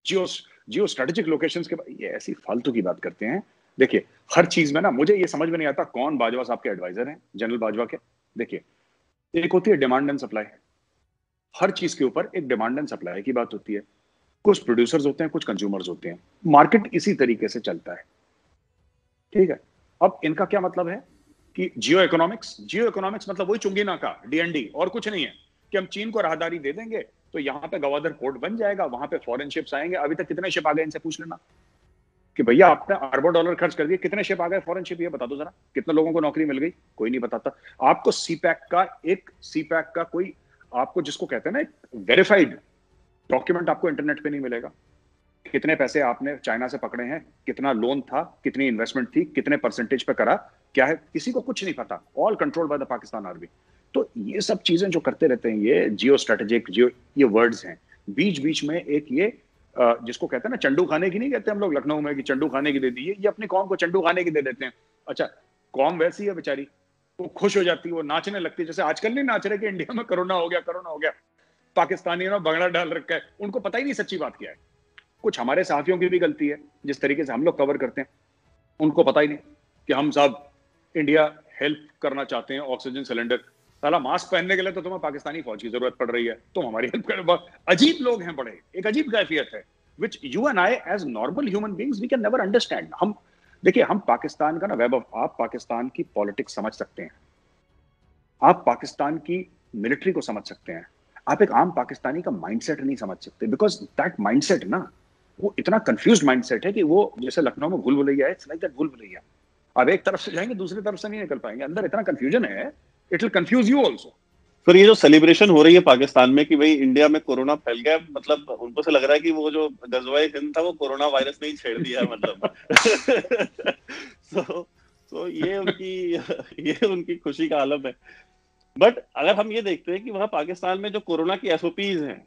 geo geostrategic locations के। ये ऐसी फालतू की बात करते हैं। देखिए हर चीज में ना मुझे ये समझ में नहीं आता कौन बाजवा साहब के एडवाइजर हैं, जनरल बाजवा के। देखिए एक होती है डिमांड एंड सप्लाई, हर चीज के ऊपर एक डिमांड एंड सप्लाई की बात होती है। कुछ प्रोड्यूसर्स होते हैं, कुछ कंज्यूमर्स होते हैं, मार्केट इसी तरीके से चलता है, ठीक है। अब इनका क्या मतलब है कि जियो इकोनॉमिक्स मतलब वही चुंगी नाका डीएनडी, और कुछ नहीं है कि हम चीन को राहदारी दे देंगे तो यहाँ पे गवादर पोर्ट बन जाएगा, वहां पे फॉरेन शिप्स आएंगे। अभी तक कितने शिप आ गए इनसे पूछ लेना कि भैया आपने अरबों डॉलर खर्च कर दिए, कितने शिप आ गए फॉरेन शिप, ये बता दो जरा, कितने लोगों को नौकरी मिल गई, कोई नहीं बताता। आपको सीपैक का कोई, आपको जिसको कहते हैं ना वेरीफाइड डॉक्यूमेंट, आपको इंटरनेट पे नहीं मिलेगा। कितने पैसे आपने चाइना से पकड़े हैं, कितना लोन था, कितनी इन्वेस्टमेंट थी, कितने परसेंटेज पे करा, क्या है, किसी को कुछ नहीं पता, all control by the Pakistan army. तो ये सब चीजें जो करते रहते हैं, ये जियो स्ट्रेटेजिक, ये वर्ड्स हैं, बीच बीच में एक ये जिसको कहते हैं ना चंडू खाने की, नहीं कहते हम लोग लखनऊ में कि चंडू खाने की दे दी, ये अपनी कौम को चंडू खाने की दे देते हैं। अच्छा, कौम वैसी है बेचारी, वो खुश हो जाती है, वो नाचने लगती है, जैसे आजकल नहीं नाच रहे कि इंडिया में कोरोना हो गया, कोरोना हो गया, पाकिस्तानियों ने भंगड़ा डाल रखा है, उनको पता ही नहीं सच्ची बात क्या है। कुछ हमारे सहाफियों की भी गलती है, जिस तरीके से हम लोग कवर करते हैं, उनको पता ही नहीं कि हम सब इंडिया हेल्प करना चाहते हैं, ऑक्सीजन सिलेंडर, साला मास्क पहनने के लिए तो तुम्हें पाकिस्तानी फौज की जरूरत पड़ रही है, तुम हमारी हेल्प कर। अजीब लोग हैं बड़े, एक अजीब कैफियत है, which you and I as normal human beings we can never understand. हम देखिए, हम पाकिस्तान का ना वैभव, आप पाकिस्तान की पॉलिटिक्स समझ सकते हैं, आप पाकिस्तान की मिलिट्री को समझ सकते हैं, आप एक आम पाकिस्तानी का माइंडसेट नहीं समझ सकते, बिकॉज दैट माइंडसेट ना, वो इतना कंफ्यूज्ड माइंडसेट है कि वो जैसे लखनऊ में भूल भुलैया है, इट्स लाइक दैट भूल भुलैया। अब एक तरफ से जाएंगे, दूसरी तरफ से नहीं निकल पाएंगे, अंदर इतना कंफ्यूजन है, it will confuse you also. फिर ये जो सेलिब्रेशन हो रही है पाकिस्तान में कि भाई इंडिया में कोरोना फैल गया, मतलब उनको से लग रहा है कि वो जो गजवाए हिंद था वो कोरोना वायरस ने ही छेड़ दिया, मतलब so ये उनकी खुशी का आलम है। बट अगर हम ये देखते हैं कि वहां पाकिस्तान में जो कोरोना की एसओपीज हैं,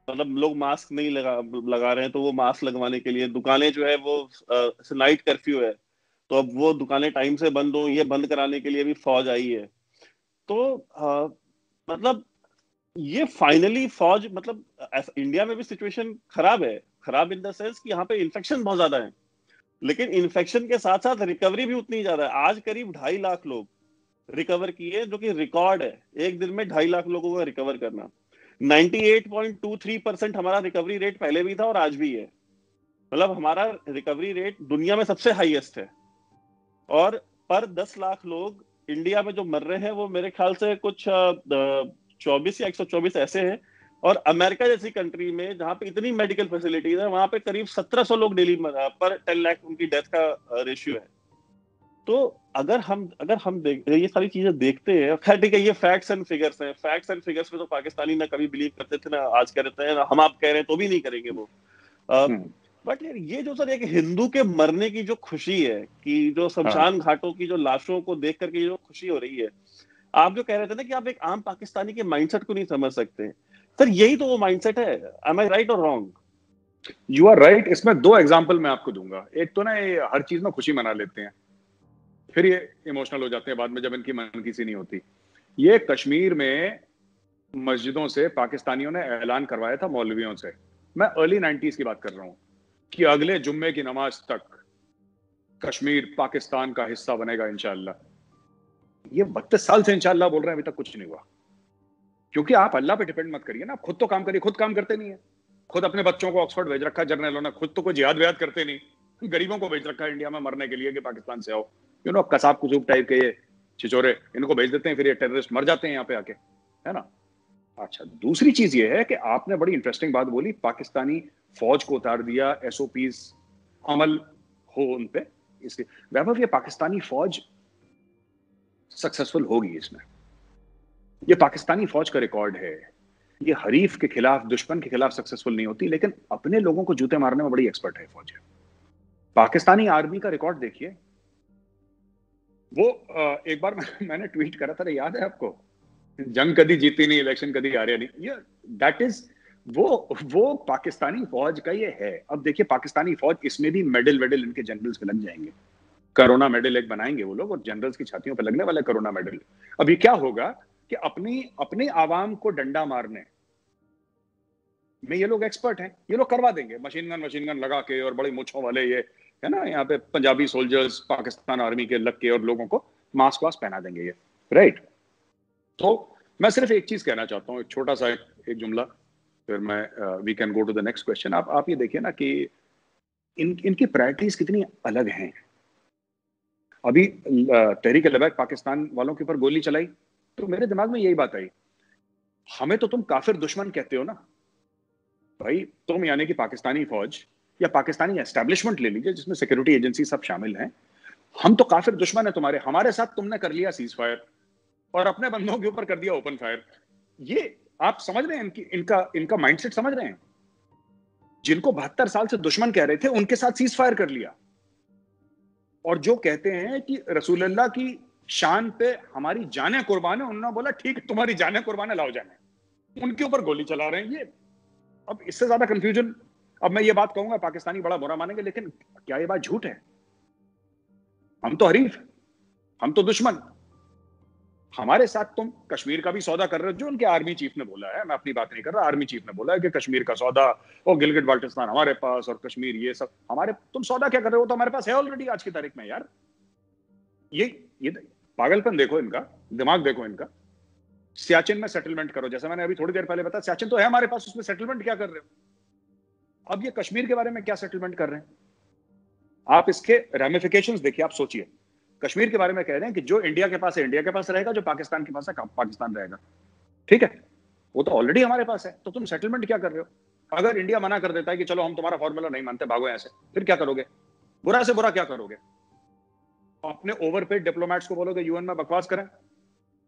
मतलब लोग मास्क नहीं लगा रहे हैं, तो वो मास्क लगवाने के लिए दुकानें जो है वो नाइट कर्फ्यू है, तो अब वो दुकानें टाइम से बंद हो, ये बंद कराने के लिए भी फौज आई है। तो मतलब ये फाइनली फौज, मतलब इंडिया में भी सिचुएशन खराब है, खराब इन द सेंस कि यहाँ पे इन्फेक्शन बहुत ज्यादा है, लेकिन इन्फेक्शन के साथ साथ रिकवरी भी उतनी ज्यादा है। आज करीब 2.5 लाख लोग रिकवर किए, जो कि रिकॉर्ड है, एक दिन में 2.5 लाख लोगों को रिकवर करना। 98.23% हमारा रिकवरी रेट पहले भी था और आज भी है, मतलब हमारा रिकवरी रेट दुनिया में सबसे हाईएस्ट है। और पर 10 लाख लोग इंडिया में जो मर रहे हैं वो मेरे ख्याल से कुछ 24 या 124 ऐसे हैं। और अमेरिका जैसी कंट्री में जहां पे इतनी मेडिकल फैसिलिटीज है, वहां पे करीब 1700 लोग डेली पर 10 लाख उनकी डेथ का रेशियो है। तो अगर हम ये सारी चीजें देखते हैं, खैर ठीक है, ये फैक्ट्स एंड फिगर्स हैं, फैक्ट्स एंड फिगर्स में तो पाकिस्तानी ना कभी बिलीव करते थे, ना आज कहते हैं, ना हम आप कह रहे हैं तो भी नहीं करेंगे वो। बट यार ये जो सर एक हिंदू के मरने की जो खुशी है, कि जो शमशान घाटों की जो लाशों को देख करके जो खुशी हो रही है, आप जो कह रहे थे ना कि आप एक आम पाकिस्तानी के माइंडसेट को नहीं समझ सकते, सर यही तो वो माइंडसेट है। Am I right or wrong? You are right. इसमें दो एग्जांपल मैं आपको दूंगा। एक तो ना, ये हर चीज में खुशी मना लेते हैं, फिर ये इमोशनल हो जाते हैं बाद में जब इनकी मन की सी नहीं होती। ये कश्मीर में मस्जिदों से पाकिस्तानियों ने ऐलान करवाया था, मौलवियों से, मैं अर्ली 90s की बात कर रहा हूं, कि अगले जुम्मे की नमाज तक कश्मीर पाकिस्तान का हिस्सा बनेगा इंशाअल्लाह। ये 32 साल से इंशाअल्लाह बोल रहे हैं, अभी तक कुछ नहीं हुआ। क्योंकि आप अल्लाह पे डिपेंड मत करिए ना, आप खुद तो काम करिए। खुद काम करते नहीं है, खुद अपने बच्चों को ऑक्सफोर्ड भेज रखा है जर्नलों ने, खुद तो कोई जिहाद व्याद करते नहीं, गरीबों को भेज रखा है इंडिया में मरने के लिए कि पाकिस्तान से आओ, यू नो, कसाब कुसूब टाइप के ये छिछोरे, इनको भेज देते हैं, फिर ये टेररिस्ट मर जाते हैं यहाँ पे आके, है ना। अच्छा, दूसरी चीज ये है कि आपने बड़ी इंटरेस्टिंग बात बोली, पाकिस्तानी फौज को उतार दिया, एसओपीज अमल हो उन पे, इसलिए वैभव ये पाकिस्तानी फौज सक्सेसफुल होगी इसमें। ये पाकिस्तानी फौज का रिकॉर्ड है, ये हरीफ के खिलाफ, दुश्मन के खिलाफ सक्सेसफुल नहीं होती, लेकिन अपने लोगों को जूते मारने में बड़ी एक्सपर्ट है फौज। पाकिस्तानी आर्मी का रिकॉर्ड देखिए, वो एक बार मैंने ट्वीट करा था, याद है आपको, जंग कभी जीती नहीं, इलेक्शन कभी हारे नहीं, ये दैट इज वो पाकिस्तानी फौज का ये है। अब देखिए पाकिस्तानी फौज, इसमें भी मेडल वेडल इनके जनरल्स पे लग जाएंगे, कोरोना मेडल एक बनाएंगे वो लोग, और जनरल्स की छातियों पे लगने वाला कोरोना मेडल। अब ये क्या होगा कि अपनी आवाम को डंडा मारने में ये लोग एक्सपर्ट हैं, ये लोग करवा देंगे मशीन गन लगा के, और बड़ी मूंछों वाले ये, है ना, यहाँ पे पंजाबी सोल्जर्स पाकिस्तान आर्मी के लग के, और लोगों को मास्क वास्क पहना देंगे ये, राइट। तो मैं सिर्फ एक चीज कहना चाहता हूँ, एक छोटा सा एक जुमला, फिर मैं we can go to the next question. आप ये देखिए ना कि इनकी प्रायोरिटीज कितनी अलग हैं। अभी तहरीक लबैक पाकिस्तान वालों के ऊपर गोली चलाई, तो मेरे दिमाग में यही बात आई, हमें तो तुम काफिर दुश्मन कहते हो ना भाई, तुम यानी कि पाकिस्तानी फौज या पाकिस्तानी एस्टेब्लिशमेंट ले लीजिए, जिसमें सिक्योरिटी एजेंसी सब शामिल हैं, हम तो काफिर दुश्मन है तुम्हारे, हमारे साथ तुमने कर लिया सीज फायर और अपने बंदों के ऊपर कर दिया ओपन फायर। ये आप समझ रहे हैं, इनका माइंडसेट समझ रहे हैं? जिनको 72 साल से दुश्मन कह रहे थे, उनके साथ सीज फायर कर लिया, और जो कहते हैं कि रसूलुल्लाह की शान पे हमारी जाने कुर्बान है, उन्होंने बोला ठीक है तुम्हारी जाने कुर्बान है, लाओ जाने, उनके ऊपर गोली चला रहे हैं। ये अब इससे ज्यादा कंफ्यूजन, अब मैं ये बात कहूंगा पाकिस्तानी बड़ा बुरा मानेंगे, लेकिन क्या ये बात झूठ है? हम तो हरीफ, हम तो दुश्मन, हमारे साथ तुम कश्मीर का भी सौदा कर रहे हो, जो उनके आर्मी चीफ ने बोला है, मैं अपनी बात नहीं कर रहा, आर्मी चीफ ने बोला है कि कश्मीर का सौदा और गिलगिट बाल्टिस्तान हमारे पास और कश्मीर ये सब हमारे, तुम सौदा क्या कर रहे हो? तो हमारे पास है ऑलरेडी आज की तारीख में यार। ये पागलपन देखो इनका, दिमाग देखो इनका। सियाचिन में सेटलमेंट करो, जैसा मैंने अभी थोड़ी देर पहले बताया, सियाचिन तो है हमारे पास, उसमें सेटलमेंट क्या कर रहे हो? अब ये कश्मीर के बारे में क्या सेटलमेंट कर रहे हैं? आप इसके रेमिफिकेशंस देखिए, आप सोचिए। कश्मीर के बारे में कह रहे हैं कि जो इंडिया के पास है इंडिया के पास रहेगा, जो पाकिस्तान के पास है पाकिस्तान रहेगा, ठीक है? वो तो ऑलरेडी हमारे पास है, तो तुम सेटलमेंट क्या कर रहे हो? अगर इंडिया मना कर देता है कि चलो हम तुम्हारा फॉर्मूला नहीं मानते, भागो ऐसे, फिर क्या करोगे? बुरा से बुरा क्या करोगे? अपने ओवरपेड डिप्लोमेट्स को बोलोगे यूएन में बकवास करें,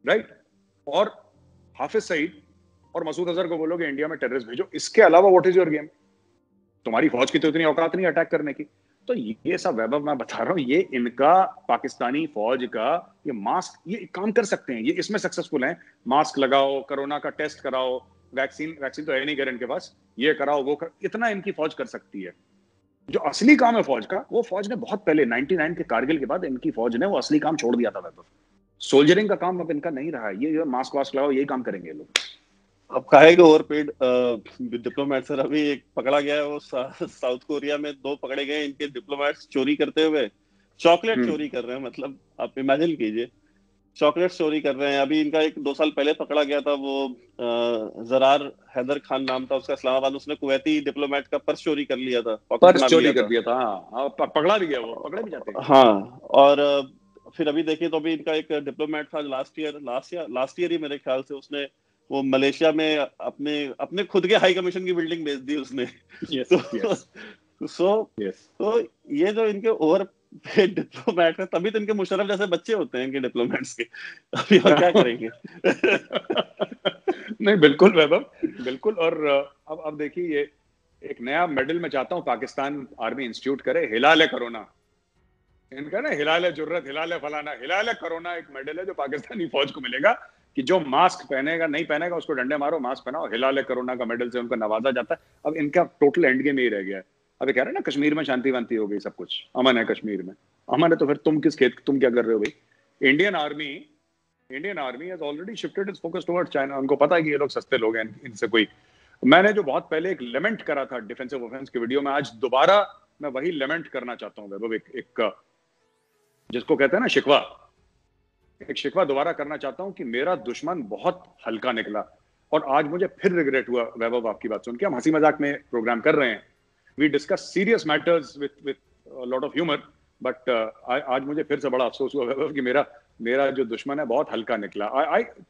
राइट? और हाफिज सईद और मसूद अजहर को बोलोगे इंडिया में टेररिस्ट भेजो। इसके अलावा व्हाट इज योर गेम? तुम्हारी फौज की तो इतनी औकात नहीं अटैक करने की। तो ये सब वैभव मैं बता रहा हूं, ये इनका पाकिस्तानी फौज का ये मास्क, ये काम कर सकते हैं, ये इसमें सक्सेसफुल हैं। मास्क लगाओ, कोरोना का टेस्ट कराओ, वैक्सीन तो है नहीं इनके पास, ये कराओ वो इतना इनकी फौज कर सकती है। जो असली काम है फौज का, वो फौज ने बहुत पहले 99 के कारगिल के बाद इनकी फौज ने वो असली काम छोड़ दिया था वैभव। सोल्जरिंग का काम अब इनका नहीं रहा है, ये मास्क वास्क लगाओ, यही काम करेंगे लोग। अब काहे के ओवरपेड डिप्लोमेट सर, अभी एक पकड़ा गया है, वो साउथ कोरिया में 2 पकड़े गए इनके डिप्लोमेट्स चोरी करते हुए, चॉकलेट चोरी कर रहे हैं। मतलब आप इमेजिन कीजिए, चॉकलेट चोरी कर रहे हैं। अभी इनका एक 2 साल पहले पकड़ा गया था, वो जरार हैदर खान नाम था उसका, इस्लामाबाद, उसने कुवैती डिप्लोमेट का पर्स चोरी कर लिया था, पर्स चोरी कर दिया था। हाँ, पकड़ा भी गया, वो पकड़े भी जाते हैं। हाँ, और फिर अभी देखिए तो अभी इनका एक डिप्लोमेट था लास्ट ईयर ही मेरे ख्याल से, उसने वो मलेशिया में अपने अपने खुद के हाई कमीशन की बिल्डिंग बेच दी उसने। yes, तो yes. तो ये जो इनके ओवर डिप्लोमेट है, तभी तो इनके मुशर्रफ जैसे बच्चे होते हैं इनके डिप्लोमेट्स के। अभी और क्या करेंगे? नहीं बिल्कुल वैभव, बिल्कुल। और अब देखिए, ये एक नया मेडल मैं चाहता हूँ पाकिस्तान आर्मी इंस्टीट्यूट करे, हिलाल कोरोना, इनका ना हिलाल जुर्रत, हिलाल फलाना, हिलाल कोरोना एक मेडल है जो पाकिस्तानी फौज को मिलेगा कि जो मास्क पहनेगा, नहीं पहनेगा उसको डंडे मारो, मास्क पहनाओ। हिलाल कोरोना का मेडल से उनको नवाजा जाता है। अब इनका टोटल एंड गेम यही रह गया है। अभी कह रहे हैं ना कश्मीर में शांति वांति हो गई, सब कुछ अमन है कश्मीर में, अमन है, तो फिर तुम किस खेत, तुम क्या कर रहे हो भाई? Indian army has already shifted it's focus towards China. उनको पता है कि ये लोग सस्ते लोग हैं, इनसे कोई, मैंने जो बहुत पहले एक लेमेंट करा था डिफेंसिव ऑफेंस की वीडियो में, आज दोबारा मैं वही लेमेंट करना चाहता हूँ वैभव। एक जिसको कहते हैं ना शिकवा, एक शिकवा दोबारा करना चाहता हूं कि मेरा दुश्मन बहुत हल्का निकला। और आज मुझे फिर रिग्रेट हुआ वैभव आपकी बात सुन के। हम हंसी मजाक में प्रोग्राम कर रहे हैं, we discuss serious matters with lot of humour, but आज मुझे फिर से बड़ा अफसोस हुआ वैभव कि मेरा जो दुश्मन है बहुत हल्का निकला।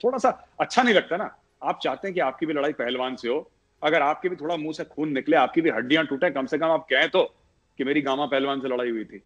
थोड़ा सा अच्छा नहीं लगता ना। आप चाहते हैं कि आपकी भी लड़ाई पहलवान से हो, अगर आपके भी थोड़ा मुंह से खून निकले, आपकी भी हड्डियां टूटे, कम से कम आप कहें तो कि मेरी गामा पहलवान से लड़ाई हुई थी।